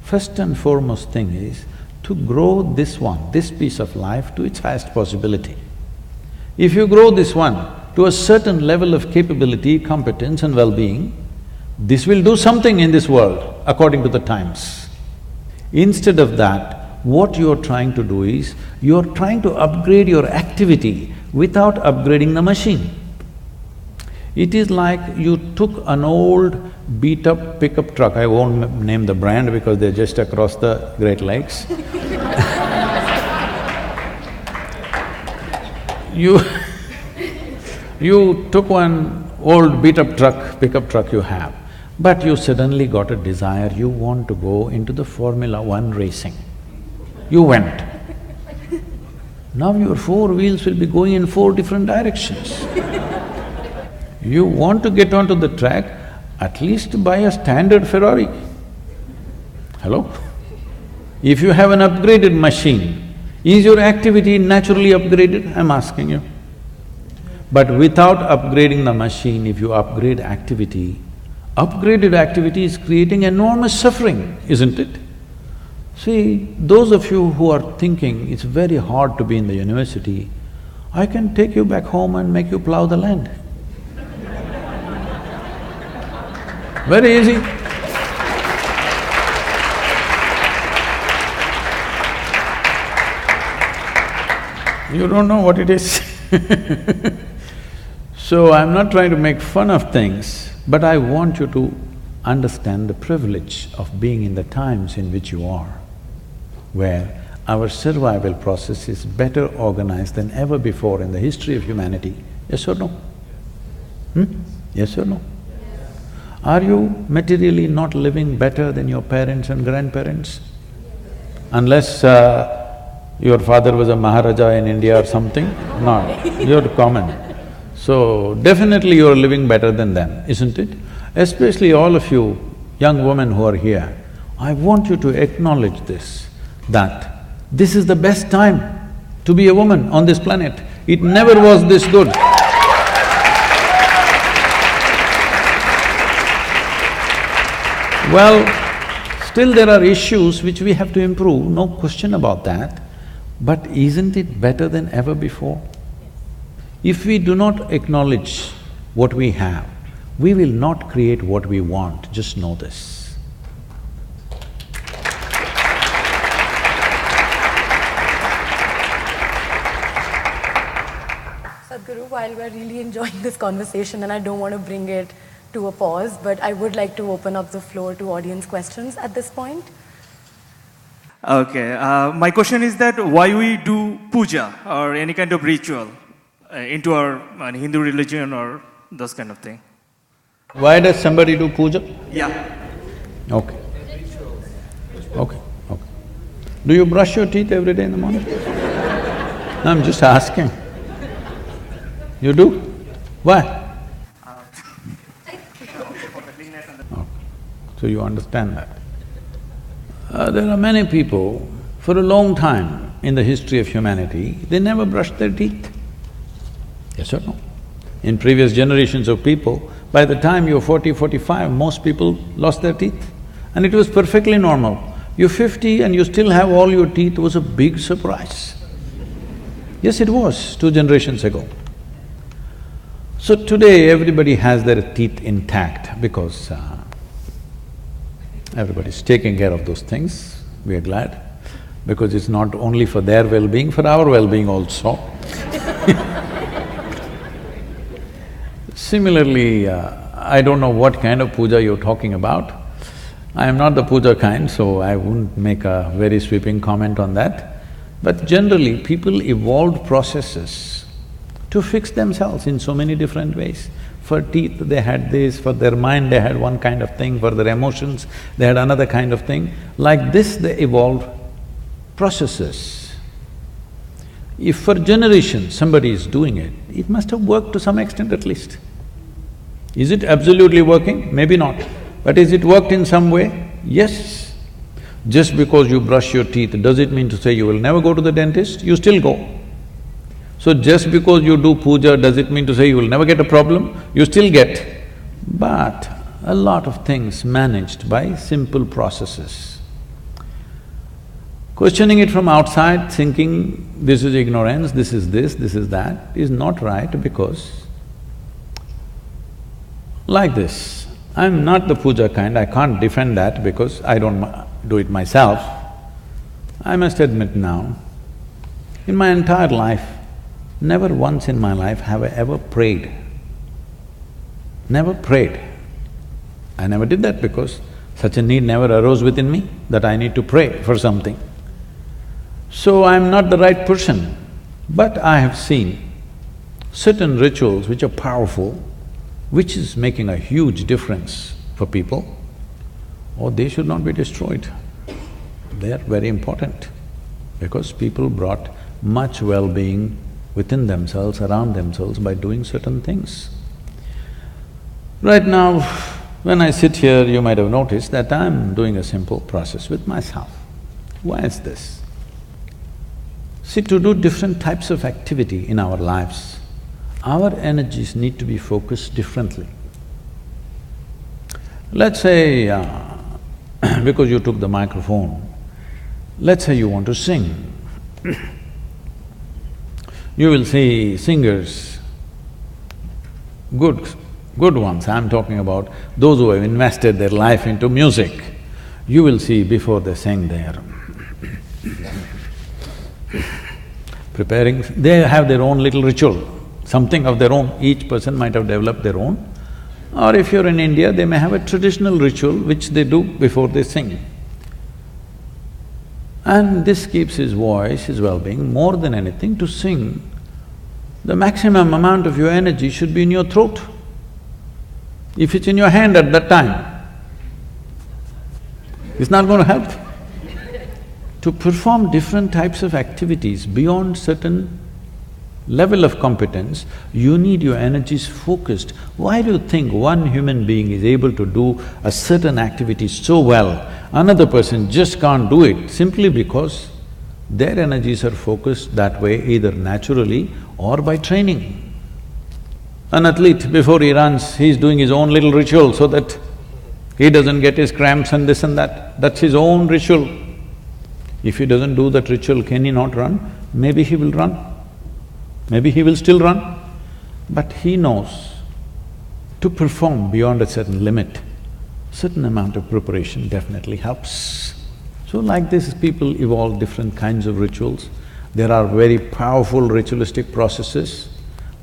First and foremost thing is to grow this piece of life to its highest possibility. If you grow this one to a certain level of capability, competence and well-being, this will do something in this world according to the times. Instead of that, what you're trying to do is, you're trying to upgrade your activity without upgrading the machine. It is like you took an old beat-up pickup truck, I won't name the brand because they're just across the Great Lakes. You took one old beat-up truck, pickup truck you have, but you suddenly got a desire, you want to go into the Formula 1 racing. You went. Now your four wheels will be going in four different directions. You want to get onto the track, at least buy a standard Ferrari. Hello? If you have an upgraded machine, is your activity naturally upgraded? I'm asking you. But without upgrading the machine, if you upgrade activity, upgraded activity is creating enormous suffering, isn't it? See, those of you who are thinking it's very hard to be in the university, I can take you back home and make you plow the land. Very easy. You don't know what it is. So I'm not trying to make fun of things, but I want you to understand the privilege of being in the times in which you are, where our survival process is better organized than ever before in the history of humanity. Yes or no? Yes or no? Are you materially not living better than your parents and grandparents? Unless your father was a Maharaja in India or something? No, you're common. So definitely you're living better than them, isn't it? Especially all of you young women who are here, I want you to acknowledge this, that this is the best time to be a woman on this planet. It never was this good. Well, still there are issues which we have to improve, no question about that. But isn't it better than ever before? If we do not acknowledge what we have, we will not create what we want, just know this. Sadhguru, while we're really enjoying this conversation and I don't want to bring it to a pause, but I would like to open up the floor to audience questions at this point. Okay, my question is that why we do puja or any kind of ritual into our Hindu religion or those kind of thing? Why does somebody do puja? Yeah. Okay. Okay, okay. Do you brush your teeth every day in the morning? No, I'm just asking. You do? Why? Okay. So you understand that. There are many people, for a long time in the history of humanity, they never brushed their teeth. Yes or no? In previous generations of people, by the time you're 40, 45, most people lost their teeth. And it was perfectly normal. You're 50 and you still have all your teeth was a big surprise. Yes, it was 2 generations ago. So today everybody has their teeth intact because everybody's taking care of those things, we are glad, because it's not only for their well-being, for our well-being also. Similarly, I don't know what kind of puja you're talking about. I am not the puja kind, so I wouldn't make a very sweeping comment on that. But generally, people evolved processes to fix themselves in so many different ways. For teeth, they had this, for their mind, they had one kind of thing, for their emotions, they had another kind of thing. Like this, they evolved processes. If for generations somebody is doing it, it must have worked to some extent at least. Is it absolutely working? Maybe not. But is it worked in some way? Yes. Just because you brush your teeth, does it mean to say you will never go to the dentist? You still go. So just because you do puja, does it mean to say you will never get a problem? You still get. But a lot of things managed by simple processes. Questioning it from outside, thinking this is ignorance, this is this, this is that, is not right because like this, I'm not the puja kind, I can't defend that because I don't do it myself. I must admit now, in my entire life, never once in my life have I ever prayed. Never prayed. I never did that because such a need never arose within me that I need to pray for something. So I'm not the right person, but I have seen certain rituals which are powerful, which is making a huge difference for people, or they should not be destroyed. They are very important because people brought much well-being within themselves, around themselves by doing certain things. Right now, when I sit here, you might have noticed that I'm doing a simple process with myself. Why is this? See, to do different types of activity in our lives, our energies need to be focused differently. Let's say, because you took the microphone, let's say you want to sing. You will see singers, good ones, I'm talking about those who have invested their life into music. You will see before they sing there, preparing, they have their own little ritual, something of their own, each person might have developed their own. Or if you're in India, they may have a traditional ritual which they do before they sing. And this keeps his voice, his well-being, more than anything to sing. The maximum amount of your energy should be in your throat. If it's in your hand at that time, it's not going to help. To perform different types of activities beyond certain level of competence, you need your energies focused. Why do you think one human being is able to do a certain activity so well, another person just can't do it? Simply because their energies are focused that way either naturally or by training. An athlete, before he runs, he's doing his own little ritual so that He doesn't get his cramps and this and that. That's his own ritual. If he doesn't do that ritual, can he not run? Maybe he will run. Maybe he will still run. But he knows to perform beyond a certain limit, certain amount of preparation definitely helps. So like this, people evolve different kinds of rituals. There are very powerful ritualistic processes.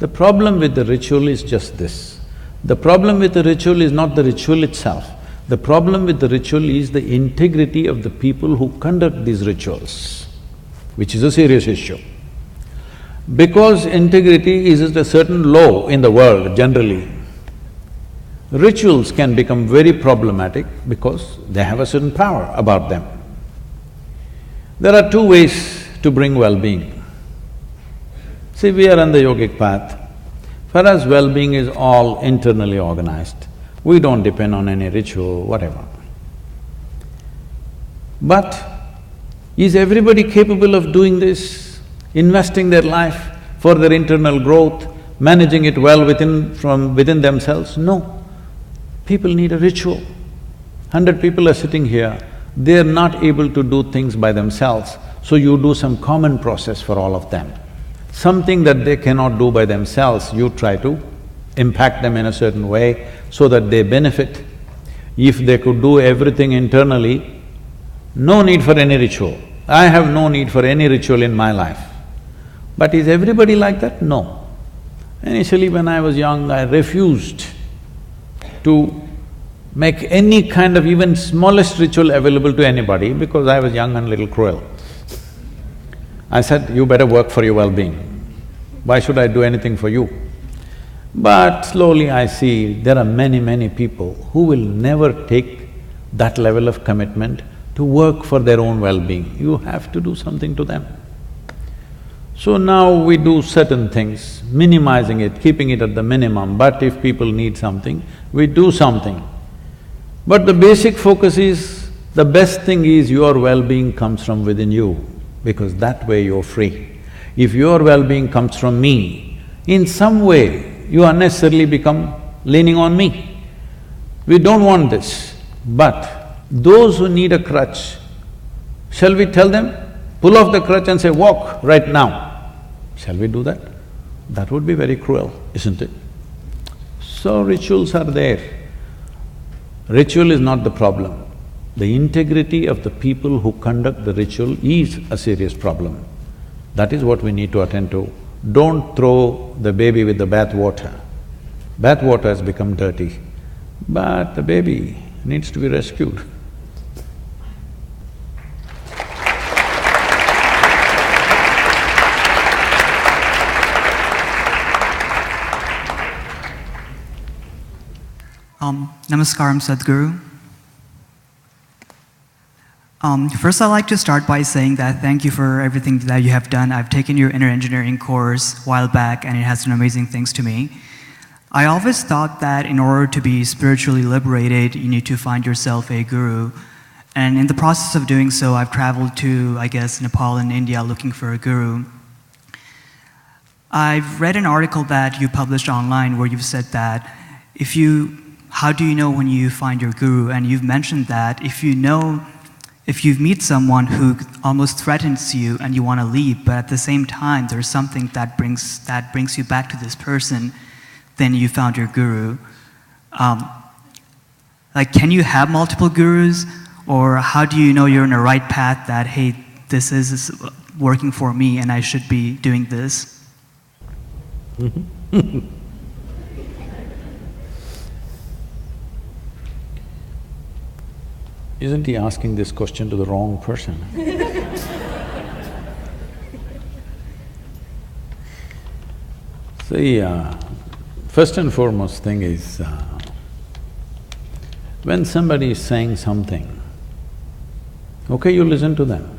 The problem with the ritual is just this. The problem with the ritual is not the ritual itself. The problem with the ritual is the integrity of the people who conduct these rituals, which is a serious issue. Because integrity is at a certain low in the world generally, rituals can become very problematic because they have a certain power about them. There are two ways to bring well-being. See, we are on the yogic path. For us, well-being is all internally organized. We don't depend on any ritual, whatever. But is everybody capable of doing this, investing their life for their internal growth, managing it well from within themselves? No. People need a ritual. 100 people are sitting here, they're not able to do things by themselves, so you do some common process for all of them. Something that they cannot do by themselves, you try to impact them in a certain way so that they benefit. If they could do everything internally, no need for any ritual. I have no need for any ritual in my life. But is everybody like that? No. Initially when I was young, I refused to make any kind of even smallest ritual available to anybody because I was young and little cruel. I said, you better work for your well-being. Why should I do anything for you? But slowly I see there are many people who will never take that level of commitment to work for their own well-being. You have to do something to them. So now we do certain things, minimizing it, keeping it at the minimum, but if people need something, we do something. But the basic focus is, the best thing is your well-being comes from within you, because that way you're free. If your well-being comes from me, in some way you unnecessarily become leaning on me. We don't want this. But those who need a crutch, shall we tell them, pull off the crutch and say, walk right now? Shall we do that? That would be very cruel, isn't it? So rituals are there. Ritual is not the problem. The integrity of the people who conduct the ritual is a serious problem. That is what we need to attend to. Don't throw the baby with the bath water. Bath water has become dirty, but the baby needs to be rescued. Namaskaram, Sadhguru. First, I'd like to start by saying that thank you for everything that you have done. I've taken your inner engineering course a while back, and it has done amazing things to me. I always thought that in order to be spiritually liberated, you need to find yourself a guru. And in the process of doing so, I've traveled to, I guess, Nepal and India looking for a guru. I've read an article that you published online where you've said that how do you know when you find your guru? And you've mentioned that if you meet someone who almost threatens you and you want to leave, but at the same time there's something that brings you back to this person, then you found your guru. Like, can you have multiple gurus, or how do you know you're in the right path that, hey, this is working for me and I should be doing this? Isn't he asking this question to the wrong person? See, first and foremost thing is, when somebody is saying something, okay, you listen to them.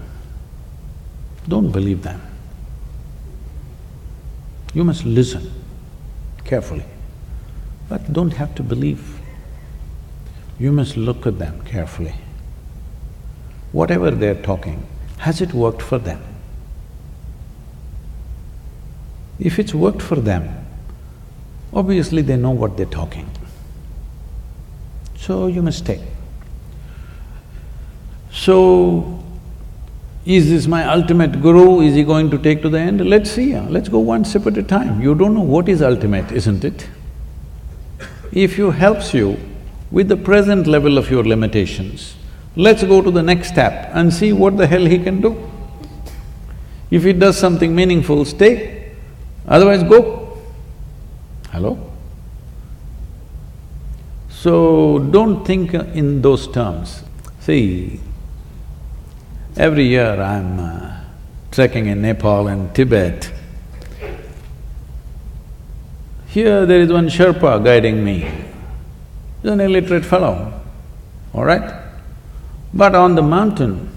Don't believe them. You must listen carefully, but don't have to believe. You must look at them carefully. Whatever they're talking, has it worked for them? If it's worked for them, obviously they know what they're talking. So you must stay. So, is this my ultimate guru? Is he going to take to the end? Let's see, let's go one step at a time. You don't know what is ultimate, isn't it? If he helps you with the present level of your limitations, let's go to the next step and see what the hell he can do. If he does something meaningful, stay, otherwise go. Hello? So, don't think in those terms. See, every year I'm trekking in Nepal and Tibet. Here there is one Sherpa guiding me. He's an illiterate fellow, all right? But on the mountain,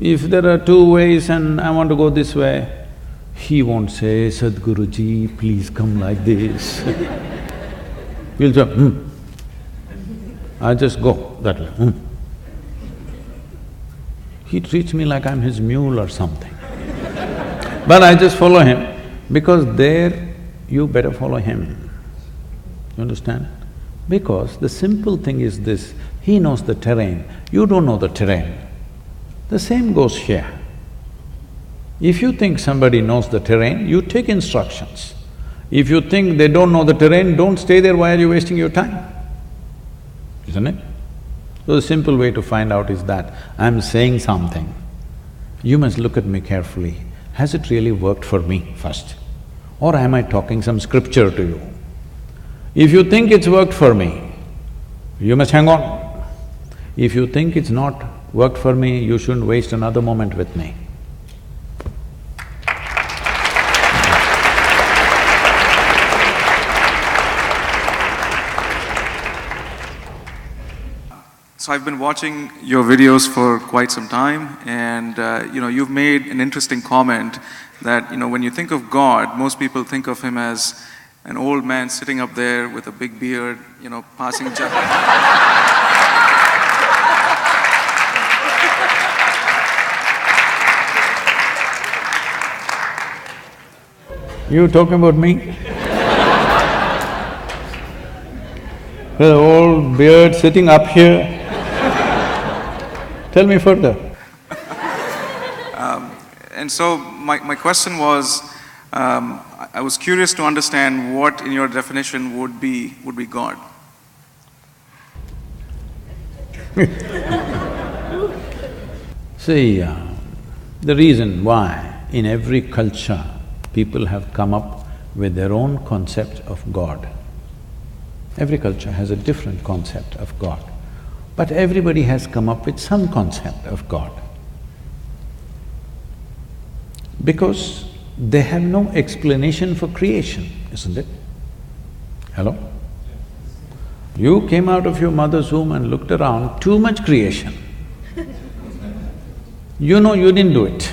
if there are two ways and I want to go this way, he won't say, Sadhguruji, please come like this. He'll say, I just go that way, He treats me like I'm his mule or something. But I just follow him, because there you better follow him. You understand? Because the simple thing is this, he knows the terrain, you don't know the terrain. The same goes here. If you think somebody knows the terrain, you take instructions. If you think they don't know the terrain, don't stay there, why are you wasting your time? Isn't it? So the simple way to find out is that I'm saying something, you must look at me carefully. Has it really worked for me first? Or am I talking some scripture to you? If you think it's worked for me, you must hang on. If you think it's not worked for me, you shouldn't waste another moment with me. So I've been watching your videos for quite some time, and you've made an interesting comment that when you think of God, most people think of him as an old man sitting up there with a big beard, passing You talking about me? The old beard sitting up here. Tell me further. And so my question was, I was curious to understand what in your definition would be God. See, the reason why in every culture people have come up with their own concept of God. Every culture has a different concept of God, but everybody has come up with some concept of God. Because they have no explanation for creation, isn't it? Hello? You came out of your mother's womb and looked around, too much creation. You know you didn't do it.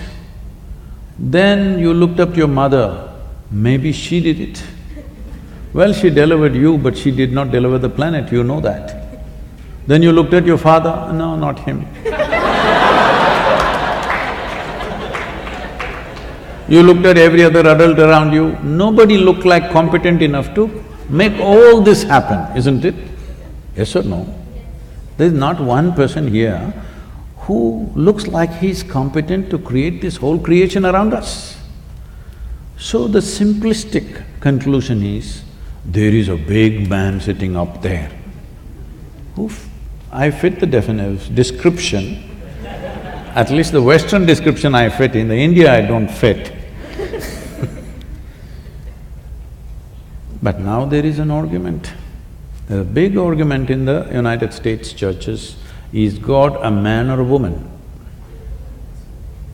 Then you looked up to your mother, maybe she did it. Well, she delivered you, but she did not deliver the planet, you know that. Then you looked at your father, no, not him. You looked at every other adult around you, nobody looked like competent enough to make all this happen, isn't it? Yes or no? There's not one person here who looks like he's competent to create this whole creation around us. So the simplistic conclusion is, there is a big man sitting up there. I fit the description, at least the Western description I fit, in the India I don't fit. But now there is an argument. There's a big argument in the United States churches, is God a man or a woman?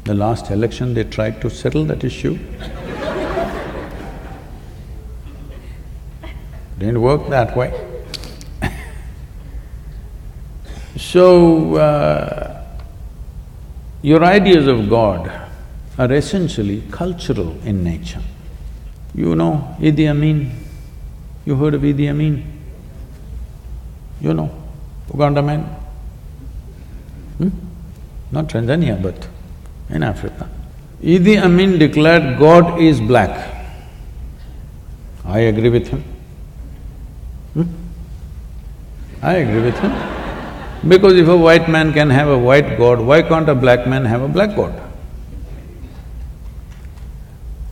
The last election they tried to settle that issue. Didn't work that way. So, your ideas of God are essentially cultural in nature. You know Idi Amin? You heard of Idi Amin? You know, Uganda man? Not Tanzania, but in Africa. Idi Amin declared God is black. I agree with him. I agree with him. Because if a white man can have a white god, why can't a black man have a black god?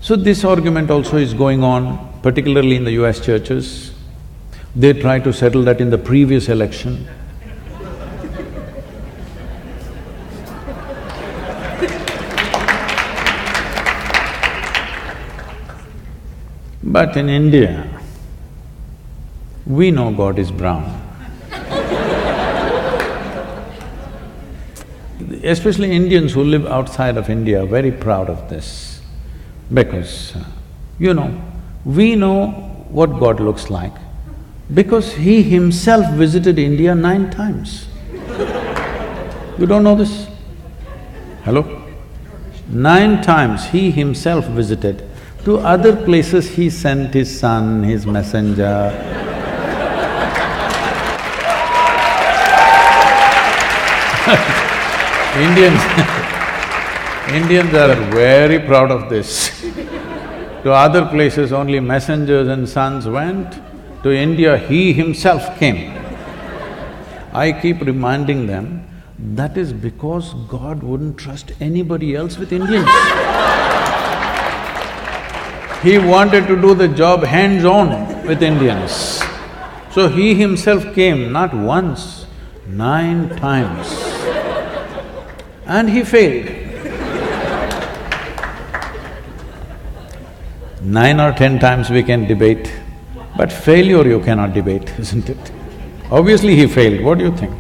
So this argument also is going on, particularly in the US churches. They try to settle that in the previous election. But in India, we know God is brown. Especially Indians who live outside of India are very proud of this because, we know what God looks like because He Himself visited India 9 times. You don't know this? Hello? 9 times He Himself visited. To other places He sent His son, His messenger. Indians are very proud of this. To other places only messengers and sons went, to India He Himself came. I keep reminding them, that is because God wouldn't trust anybody else with Indians. He wanted to do the job hands-on with Indians. So He Himself came not once, 9 times. And He failed. 9 or 10 times we can debate, but failure you cannot debate, isn't it? Obviously He failed, what do you think?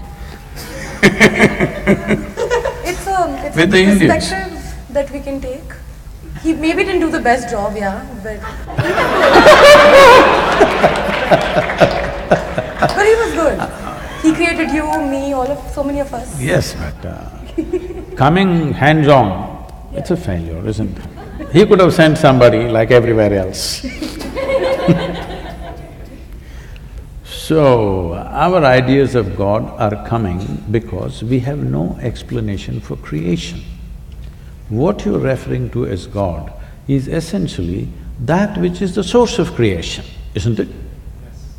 It's With a the Indians. perspective that we can take. He maybe didn't do the best job, yeah, but… but he was good. He created you, me, so many of us. Yes, but coming hands-on, it's a failure, isn't it? He could have sent somebody like everywhere else. So, our ideas of God are coming because we have no explanation for creation. What you're referring to as God is essentially that which is the source of creation, isn't it? Yes.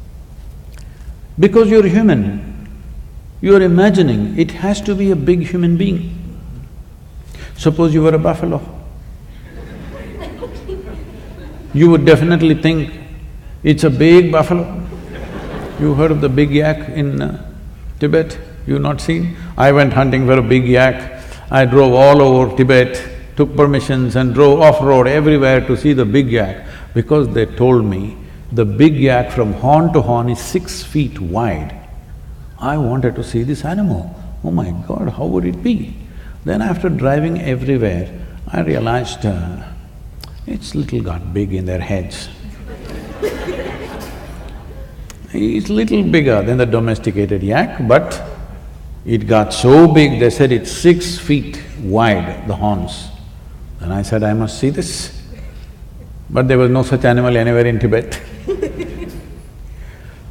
Because you're human, you're imagining it has to be a big human being. Suppose you were a buffalo. You would definitely think it's a big buffalo. You heard of the big yak in Tibet? You not seen? I went hunting for a big yak. I drove all over Tibet, took permissions and drove off-road everywhere to see the big yak because they told me the big yak from horn to horn is 6 feet wide. I wanted to see this animal. Oh my God, how would it be? Then after driving everywhere, I realized it's little got big in their heads. It's little bigger than the domesticated yak, but it got so big, they said it's 6 feet wide, the horns. And I said, I must see this. But there was no such animal anywhere in Tibet.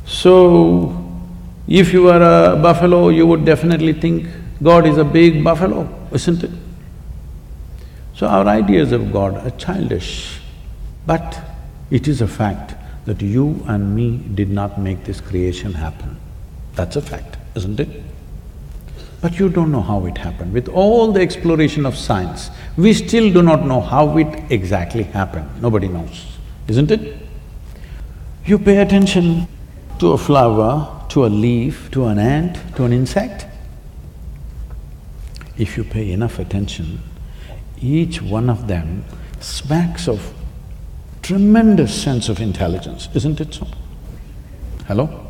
So, if you are a buffalo, you would definitely think God is a big buffalo, isn't it? So our ideas of God are childish, but it is a fact that you and me did not make this creation happen. That's a fact, isn't it? But you don't know how it happened. With all the exploration of science, we still do not know how it exactly happened. Nobody knows, isn't it? You pay attention to a flower, to a leaf, to an ant, to an insect. If you pay enough attention, each one of them smacks of tremendous sense of intelligence, isn't it so? Hello?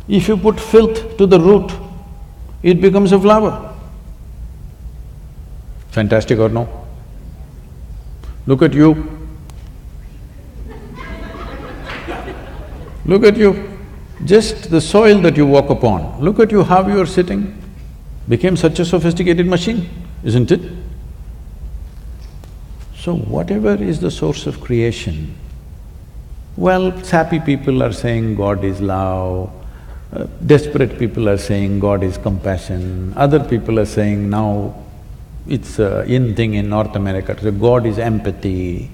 If you put filth to the root, it becomes a flower. Fantastic or no? Look at you. Look at you. Just the soil that you walk upon, look at you how you are sitting, became such a sophisticated machine, isn't it? So whatever is the source of creation, well, sappy people are saying God is love, desperate people are saying God is compassion, other people are saying now it's a in thing in North America, so God is empathy.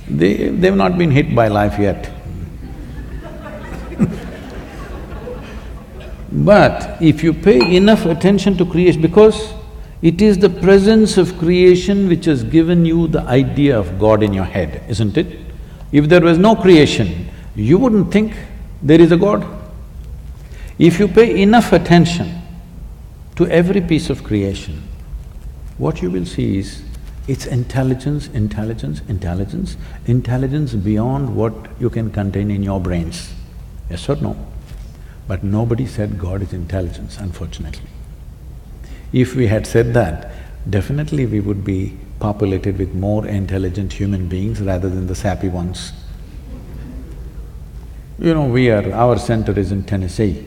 They've not been hit by life yet. But if you pay enough attention to creation, because it is the presence of creation which has given you the idea of God in your head, isn't it? If there was no creation, you wouldn't think there is a God. If you pay enough attention to every piece of creation, what you will see is it's intelligence, intelligence, intelligence, intelligence beyond what you can contain in your brains. Yes or no? But nobody said God is intelligence, unfortunately. If we had said that, definitely we would be populated with more intelligent human beings rather than the sappy ones. You know, our center is in Tennessee.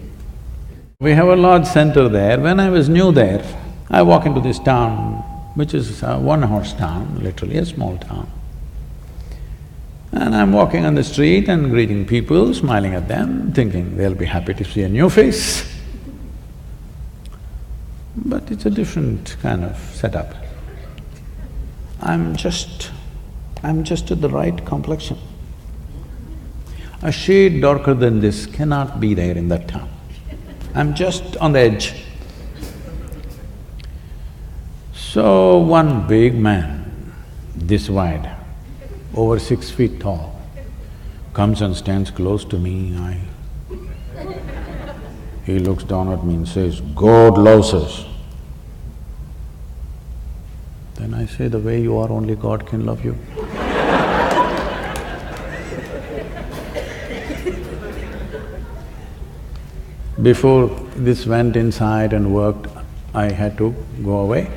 We have a large center there. When I was new there, I walk into this town, which is a one-horse town, literally a small town. And I'm walking on the street and greeting people, smiling at them, thinking they'll be happy to see a new face. But it's a different kind of setup. I'm just at the right complexion. A shade darker than this cannot be there in that town. I'm just on the edge. So one big man, this wide, over 6 feet tall, comes and stands close to me. He looks down at me and says, "God loves us." Then I say, "The way you are, only God can love you." Before this went inside and worked, I had to go away.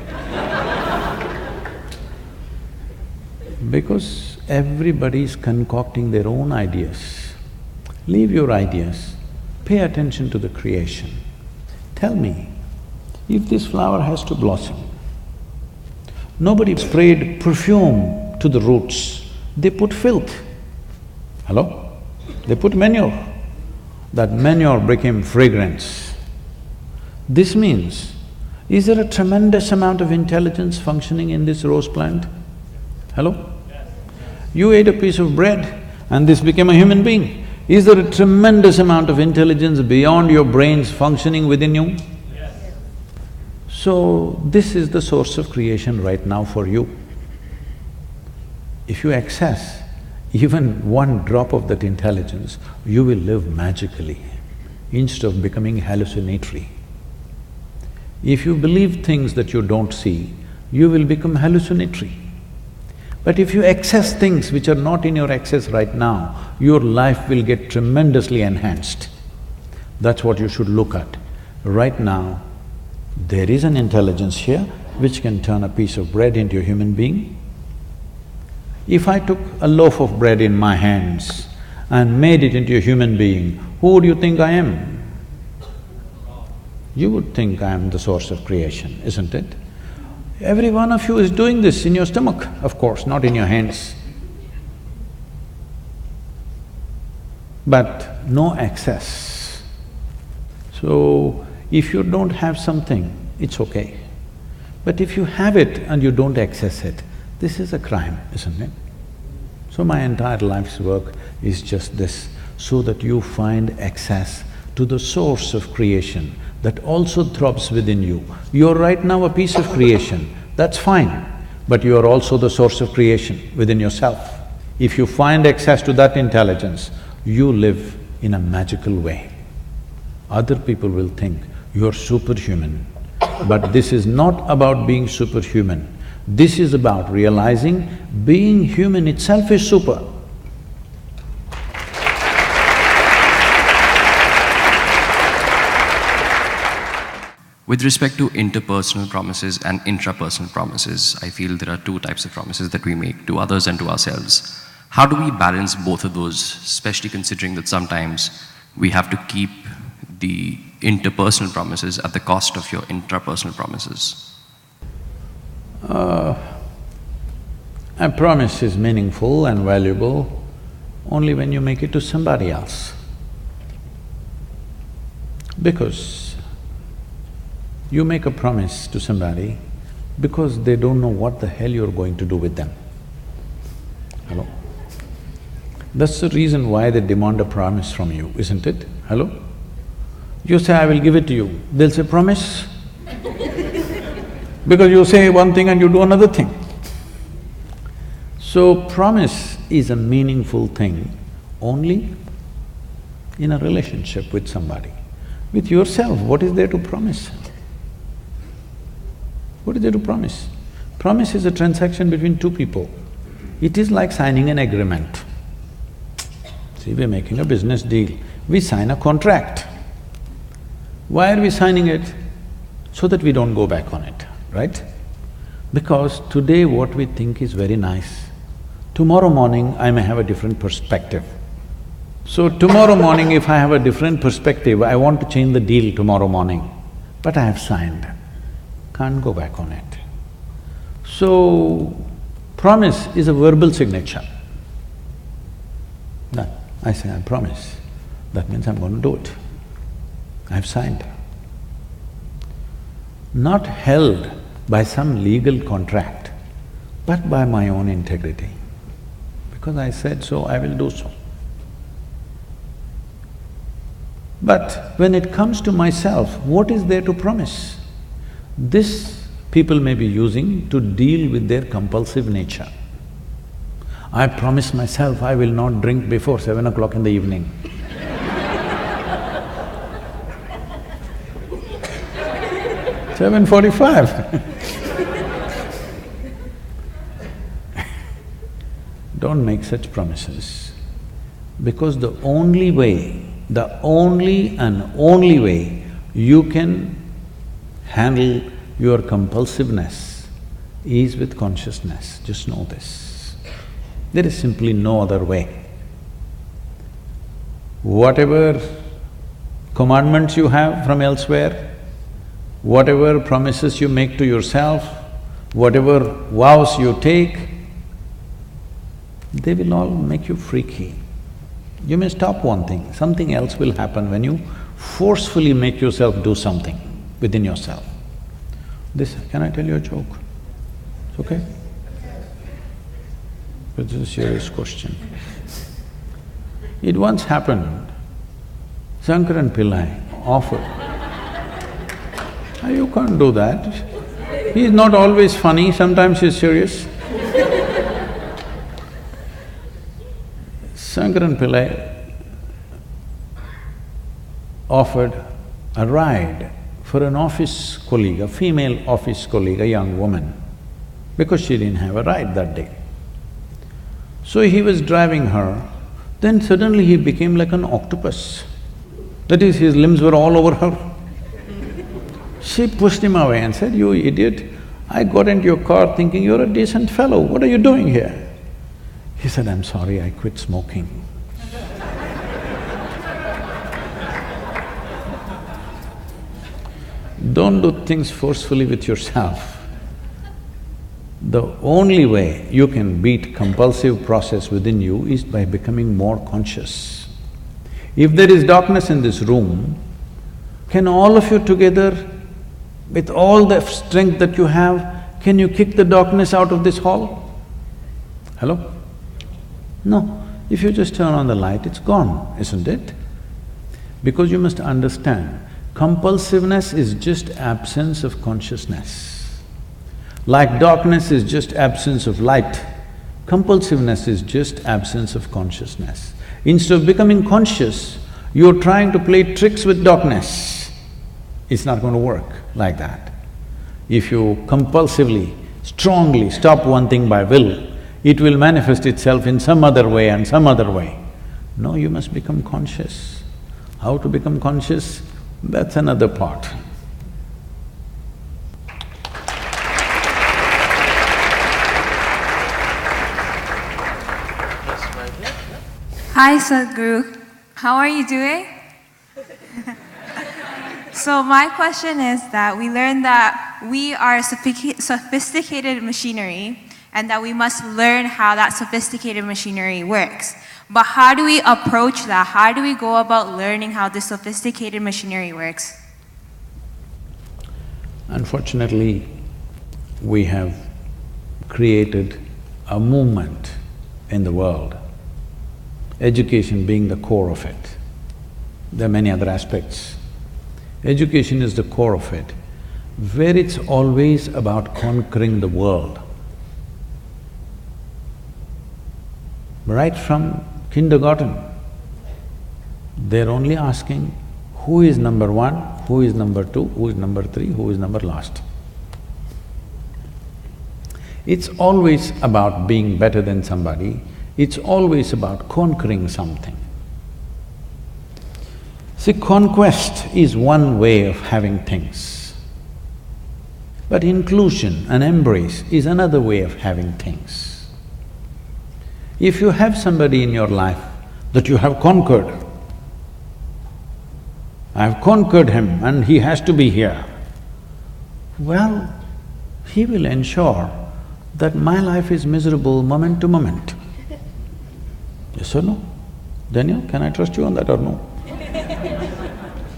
Because everybody is concocting their own ideas. Leave your ideas, pay attention to the creation. Tell me, if this flower has to blossom, nobody sprayed perfume to the roots, they put filth. Hello? They put manure. That manure became fragrance. This means, is there a tremendous amount of intelligence functioning in this rose plant? Hello? You ate a piece of bread and this became a human being. Is there a tremendous amount of intelligence beyond your brains functioning within you? Yes. So, this is the source of creation right now for you. If you access even one drop of that intelligence, you will live magically instead of becoming hallucinatory. If you believe things that you don't see, you will become hallucinatory. But if you access things which are not in your access right now, your life will get tremendously enhanced. That's what you should look at. Right now, there is an intelligence here which can turn a piece of bread into a human being. If I took a loaf of bread in my hands and made it into a human being, who would you think I am? You would think I am the source of creation, isn't it? Every one of you is doing this in your stomach, of course, not in your hands. But no access. So, if you don't have something, it's okay. But if you have it and you don't access it, this is a crime, isn't it? So my entire life's work is just this, so that you find access to the source of creation that also throbs within you. You're right now a piece of creation, that's fine, but you are also the source of creation within yourself. If you find access to that intelligence, you live in a magical way. Other people will think you're superhuman, but this is not about being superhuman. This is about realizing being human itself is super. With respect to interpersonal promises and intrapersonal promises, I feel there are two types of promises that we make to others and to ourselves. How do we balance both of those, especially considering that sometimes we have to keep the interpersonal promises at the cost of your intrapersonal promises? A promise is meaningful and valuable only when you make it to somebody else. Because you make a promise to somebody because they don't know what the hell you're going to do with them. Hello? That's the reason why they demand a promise from you, isn't it? Hello? You say, I will give it to you. They'll say, promise? Because you say one thing and you do another thing. So promise is a meaningful thing only in a relationship with somebody. With yourself, what is there to promise? What is there to promise? Promise is a transaction between two people. It is like signing an agreement. See, we're making a business deal. We sign a contract. Why are we signing it? So that we don't go back on it, right? Because today what we think is very nice, tomorrow morning I may have a different perspective. So tomorrow morning if I have a different perspective, I want to change the deal tomorrow morning, but I have signed, can't go back on it. So, promise is a verbal signature. Done. I say, I promise. That means I'm going to do it. I've signed. Not held by some legal contract, but by my own integrity. Because I said so, I will do so. But when it comes to myself, what is there to promise? This people may be using to deal with their compulsive nature. I promise myself I will not drink before 7 o'clock in the evening. 7:45. Don't make such promises, because the only way, the only and only way you can handle your compulsiveness is with consciousness, just know this. There is simply no other way. Whatever commandments you have from elsewhere, whatever promises you make to yourself, whatever vows you take, they will all make you freaky. You may stop one thing, something else will happen when you forcefully make yourself do something within yourself. Can I tell you a joke? It's okay? But this is a serious question. It once happened, Shankaran Pillai offered. You can't do that. He's not always funny, sometimes he's serious. Shankaran Pillai offered a ride for an office colleague, a female office colleague, a young woman, because she didn't have a ride that day. So he was driving her, then suddenly he became like an octopus. That is, his limbs were all over her. She pushed him away and said, "You idiot, I got into your car thinking you're a decent fellow, what are you doing here?" He said, "I'm sorry, I quit smoking." Don't do things forcefully with yourself. The only way you can beat compulsive process within you is by becoming more conscious. If there is darkness in this room, can all of you together, with all the strength that you have, can you kick the darkness out of this hall? Hello? No. If you just turn on the light, it's gone, isn't it? Because you must understand, compulsiveness is just absence of consciousness. Like darkness is just absence of light, compulsiveness is just absence of consciousness. Instead of becoming conscious, you're trying to play tricks with darkness. It's not going to work like that. If you compulsively, strongly stop one thing by will, it will manifest itself in some other way and some other way. No, you must become conscious. How to become conscious? That's another part. Hi Sadhguru, how are you doing? So my question is that we learned that we are sophisticated machinery and that we must learn how that sophisticated machinery works. But how do we approach that? How do we go about learning how this sophisticated machinery works? Unfortunately, we have created a movement in the world, education being the core of it. There are many other aspects, Education is the core of it, where it's always about conquering the world. Right from kindergarten, they're only asking who is number one, who is number two, who is number three, who is number last. It's always about being better than somebody, it's always about conquering something. See, conquest is one way of having things, but inclusion and embrace is another way of having things. If you have somebody in your life that you have conquered, I've conquered him and he has to be here, well, he will ensure that my life is miserable moment to moment. Yes or no? Daniel, can I trust you on that or no?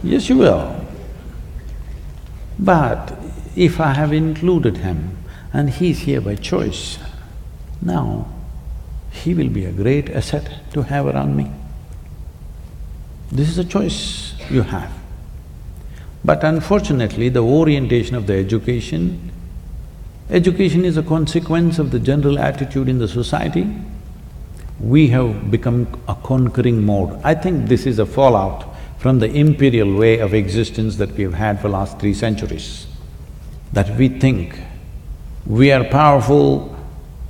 Yes, you will. But if I have included him and he's here by choice, now he will be a great asset to have around me. This is a choice you have. But unfortunately, the orientation of the education is a consequence of the general attitude in the society. We have become a conquering mode. I think this is a fallout from the imperial way of existence that we've had for last 3 centuries. That we think we are powerful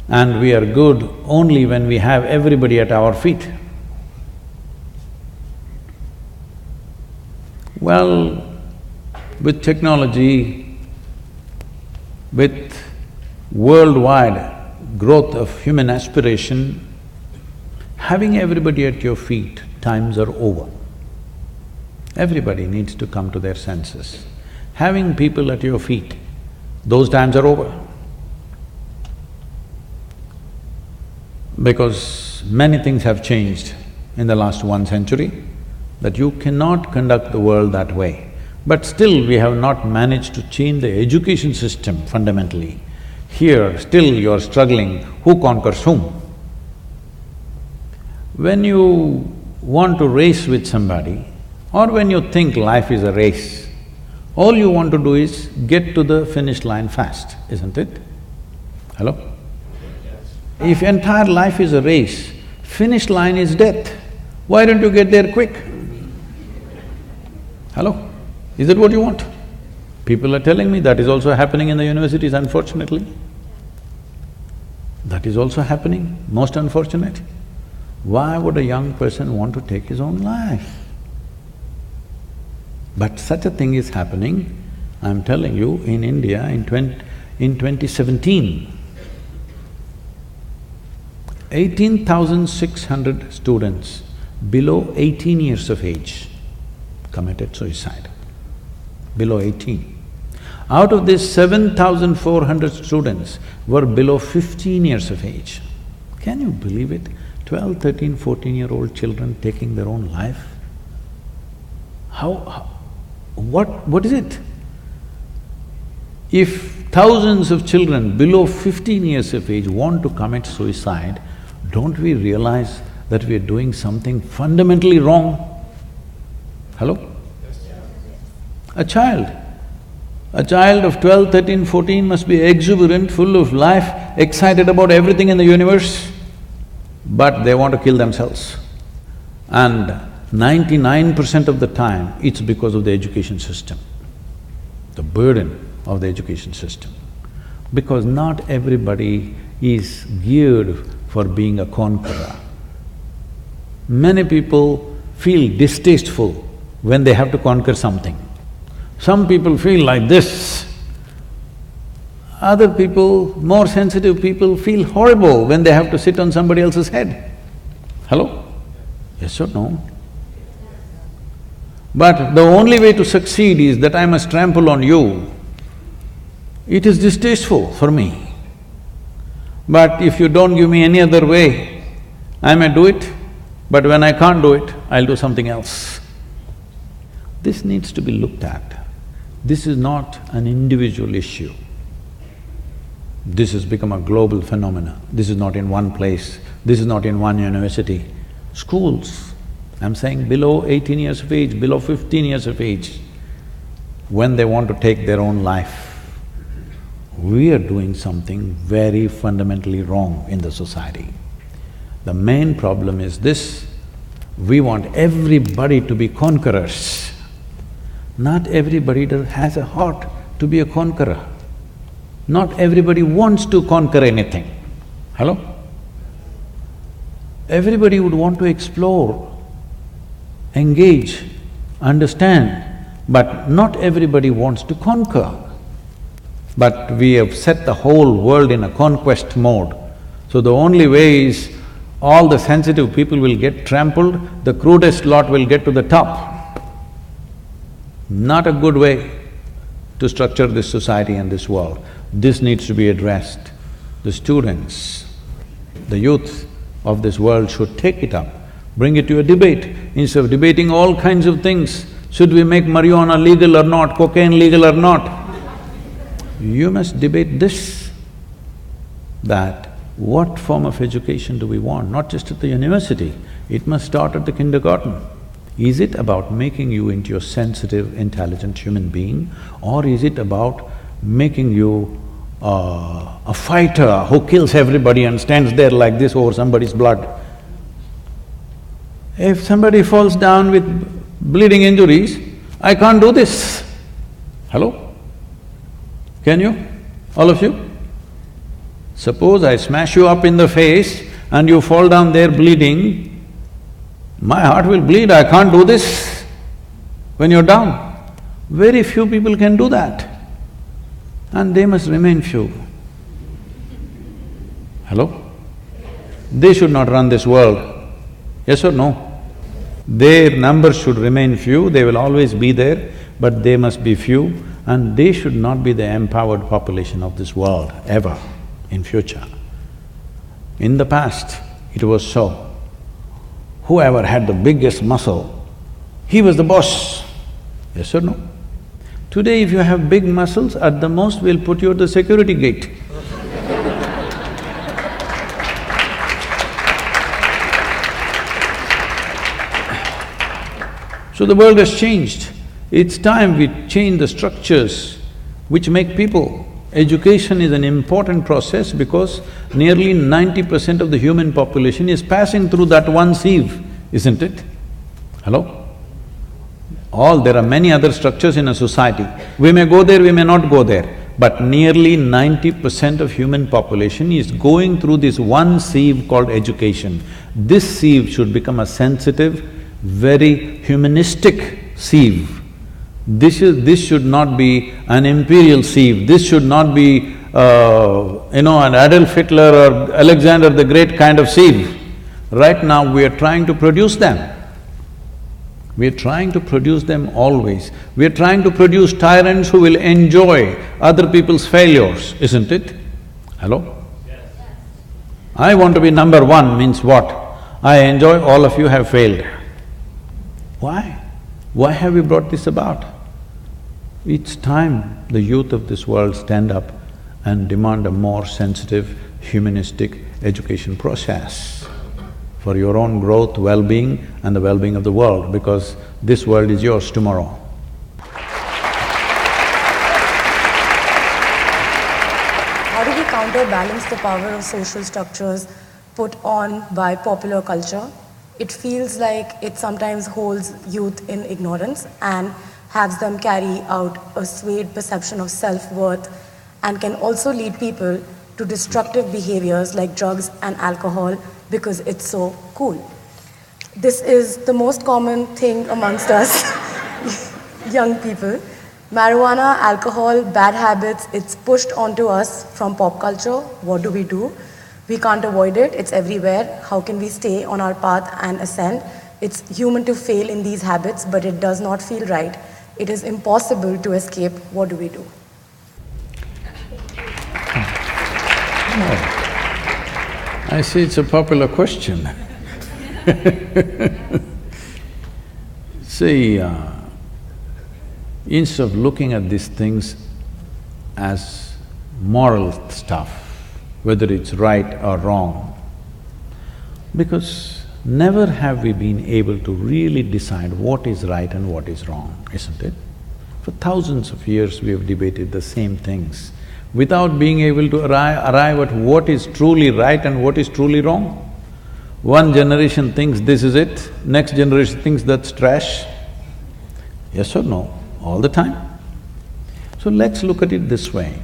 and we are good only when we have everybody at our feet. Well, with technology, with worldwide growth of human aspiration, having everybody at your feet, times are over. Everybody needs to come to their senses. Having people at your feet, those times are over. Because many things have changed in the last 1 century, that you cannot conduct the world that way. But still we have not managed to change the education system fundamentally. Here, still you're struggling, who conquers whom? When you want to race with somebody, or when you think life is a race, all you want to do is get to the finish line fast, isn't it? Hello? If entire life is a race, finish line is death, why don't you get there quick? Hello? Is that what you want? People are telling me that is also happening in the universities, unfortunately. That is also happening, most unfortunate. Why would a young person want to take his own life? But such a thing is happening, I'm telling you, in India in 2017, 18,600 students below 18 years of age committed suicide, below 18. Out of this, 7,400 students were below 15 years of age. Can you believe it? 12, 13, 14-year-old children taking their own life? What is it? If thousands of children below 15 years of age want to commit suicide, don't we realize that we are doing something fundamentally wrong? Hello? A child of 12, 13, 14 must be exuberant, full of life, excited about everything in the universe, but they want to kill themselves. And 99% of the time, it's because of the education system, the burden of the education system. Because not everybody is geared for being a conqueror. Many people feel distasteful when they have to conquer something. Some people feel like this. Other people, more sensitive people, feel horrible when they have to sit on somebody else's head. Hello? Yes or no? But the only way to succeed is that I must trample on you. It is distasteful for me. But if you don't give me any other way, I may do it, but when I can't do it, I'll do something else. This needs to be looked at. This is not an individual issue. This has become a global phenomenon. This is not in one place, this is not in one university. Schools, I'm saying below 18 years of age, below 15 years of age, when they want to take their own life, we are doing something very fundamentally wrong in the society. The main problem is this: we want everybody to be conquerors. Not everybody has a heart to be a conqueror. Not everybody wants to conquer anything. Hello? Everybody would want to explore, engage, understand, but not everybody wants to conquer. But we have set the whole world in a conquest mode. So the only way is all the sensitive people will get trampled, the crudest lot will get to the top. Not a good way to structure this society and this world. This needs to be addressed. The students, the youth of this world should take it up, bring it to a debate. Instead of debating all kinds of things, should we make marijuana legal or not, cocaine legal or not? You must debate this, that what form of education do we want, not just at the university, it must start at the kindergarten. Is it about making you into a sensitive, intelligent human being, or is it about making you a fighter who kills everybody and stands there like this over somebody's blood? If somebody falls down with bleeding injuries, I can't do this. Hello? Can you? All of you? Suppose I smash you up in the face and you fall down there bleeding, my heart will bleed, I can't do this when you're down. Very few people can do that, and they must remain few. Hello? They should not run this world, yes or no? Their numbers should remain few, they will always be there, but they must be few, and they should not be the empowered population of this world, ever, in future. In the past, it was so. Whoever had the biggest muscle, he was the boss, yes or no? Today, if you have big muscles, at the most we'll put you at the security gate. So the world has changed. It's time we change the structures which make people. Education is an important process because nearly 90% of the human population is passing through that one sieve, isn't it? Hello? There are many other structures in a society. We may go there, we may not go there, but nearly 90% of human population is going through this one sieve called education. This sieve should become a sensitive, very humanistic sieve. This should not be an imperial sieve, this should not be, an Adolf Hitler or Alexander the Great kind of sieve. Right now we are trying to produce them. We are trying to produce them always. We are trying to produce tyrants who will enjoy other people's failures, isn't it? Hello? Yes. I want to be number one means what? I enjoy all of you have failed. Why? Why have we brought this about? It's time the youth of this world stand up and demand a more sensitive, humanistic education process for your own growth, well-being and the well-being of the world, because this world is yours tomorrow. How do we counterbalance the power of social structures put on by popular culture? It feels like it sometimes holds youth in ignorance and has them carry out a swayed perception of self-worth, and can also lead people to destructive behaviors like drugs and alcohol because it's so cool. This is the most common thing amongst us young people. Marijuana, alcohol, bad habits, it's pushed onto us from pop culture. What do? We can't avoid it, it's everywhere. How can we stay on our path and ascend? It's human to fail in these habits, but it does not feel right. It is impossible to escape. What do? I see it's a popular question. See, instead of looking at these things as moral stuff, whether it's right or wrong, because never have we been able to really decide what is right and what is wrong, isn't it? For thousands of years we have debated the same things without being able to arrive at what is truly right and what is truly wrong. One generation thinks this is it, next generation thinks that's trash. Yes or no? All the time. So let's look at it this way,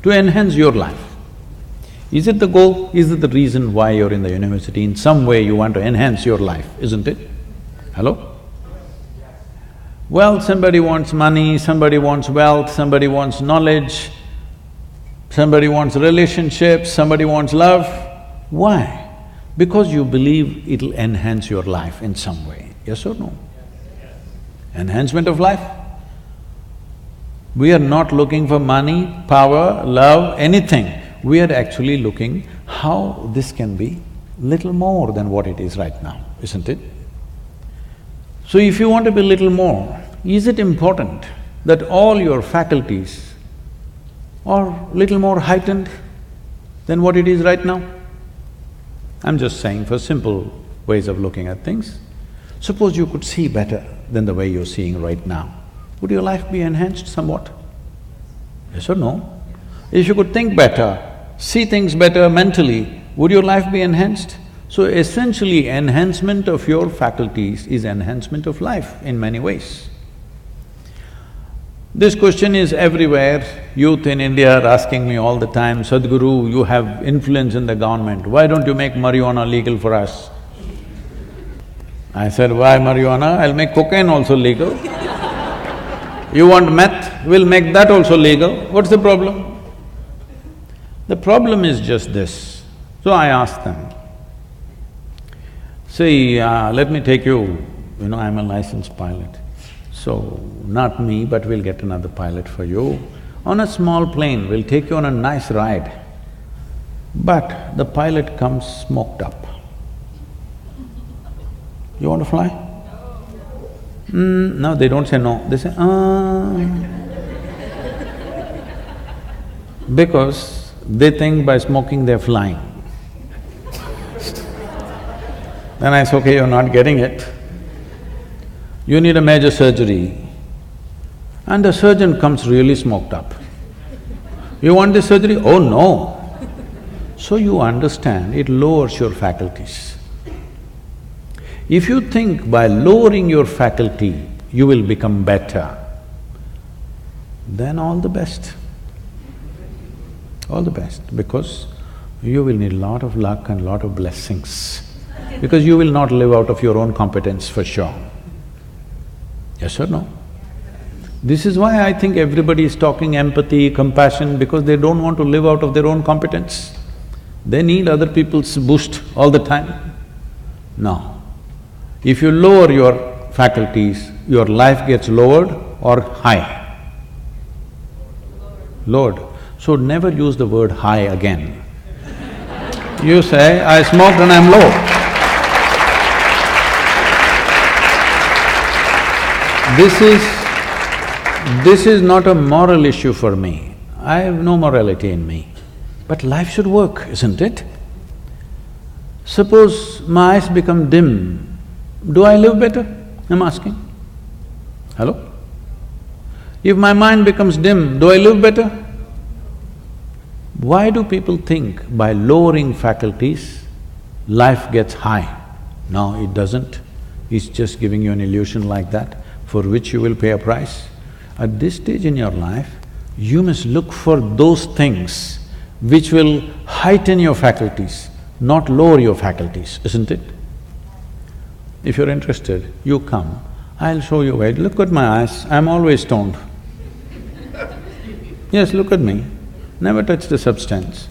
to enhance your life. Is it the goal? Is it the reason why you're in the university? In some way you want to enhance your life, isn't it? Hello? Well, somebody wants money, somebody wants wealth, somebody wants knowledge, somebody wants relationships, somebody wants love. Why? Because you believe it'll enhance your life in some way, yes or no? Enhancement of life. We are not looking for money, power, love, anything. We are actually looking how this can be little more than what it is right now, isn't it? So if you want to be little more, is it important that all your faculties are little more heightened than what it is right now? I'm just saying for simple ways of looking at things. Suppose you could see better than the way you're seeing right now. Would your life be enhanced somewhat? Yes or no? If you could think better, see things better mentally, would your life be enhanced? So essentially, enhancement of your faculties is enhancement of life in many ways. This question is everywhere. Youth in India are asking me all the time, Sadhguru, you have influence in the government, why don't you make marijuana legal for us? I said, why marijuana? I'll make cocaine also legal. You want meth? We'll make that also legal. What's the problem? The problem is just this. So I asked them, see, let me take you, I'm a licensed pilot. So, not me, but we'll get another pilot for you. On a small plane, we'll take you on a nice ride. But the pilot comes smoked up. You want to fly? No, they don't say no, they say, because they think by smoking they're flying. Then I say, okay, you're not getting it. You need a major surgery, and the surgeon comes really smoked up. You want this surgery? Oh no! So you understand, it lowers your faculties. If you think by lowering your faculty, you will become better, then all the best. All the best, because you will need a lot of luck and lot of blessings, because you will not live out of your own competence for sure. Yes or no? This is why I think everybody is talking empathy, compassion, because they don't want to live out of their own competence. They need other people's boost all the time. No. If you lower your faculties, your life gets lowered or high? Lowered. So never use the word high again. You say, I smoked and I'm low. This is not a moral issue for me. I have no morality in me. But life should work, isn't it? Suppose my eyes become dim, do I live better? I'm asking. Hello? If my mind becomes dim, do I live better? Why do people think by lowering faculties, life gets high? No, it doesn't. It's just giving you an illusion like that, for which you will pay a price. At this stage in your life, you must look for those things which will heighten your faculties, not lower your faculties, isn't it? If you're interested, you come, I'll show you why. Look at my eyes, I'm always stoned. Yes, look at me, never touch the substance.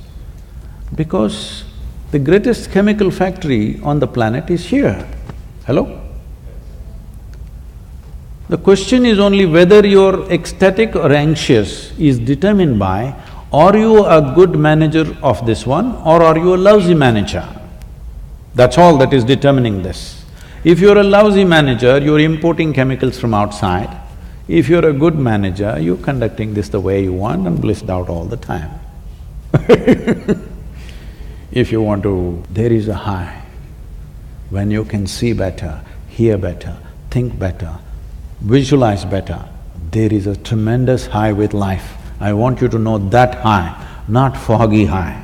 Because the greatest chemical factory on the planet is here. Hello? The question is only whether you're ecstatic or anxious is determined by, are you a good manager of this one or are you a lousy manager? That's all that is determining this. If you're a lousy manager, you're importing chemicals from outside. If you're a good manager, you're conducting this the way you want and blissed out all the time. If you want to… there is a high. When you can see better, hear better, think better, visualize better, there is a tremendous high with life. I want you to know that high, not foggy high.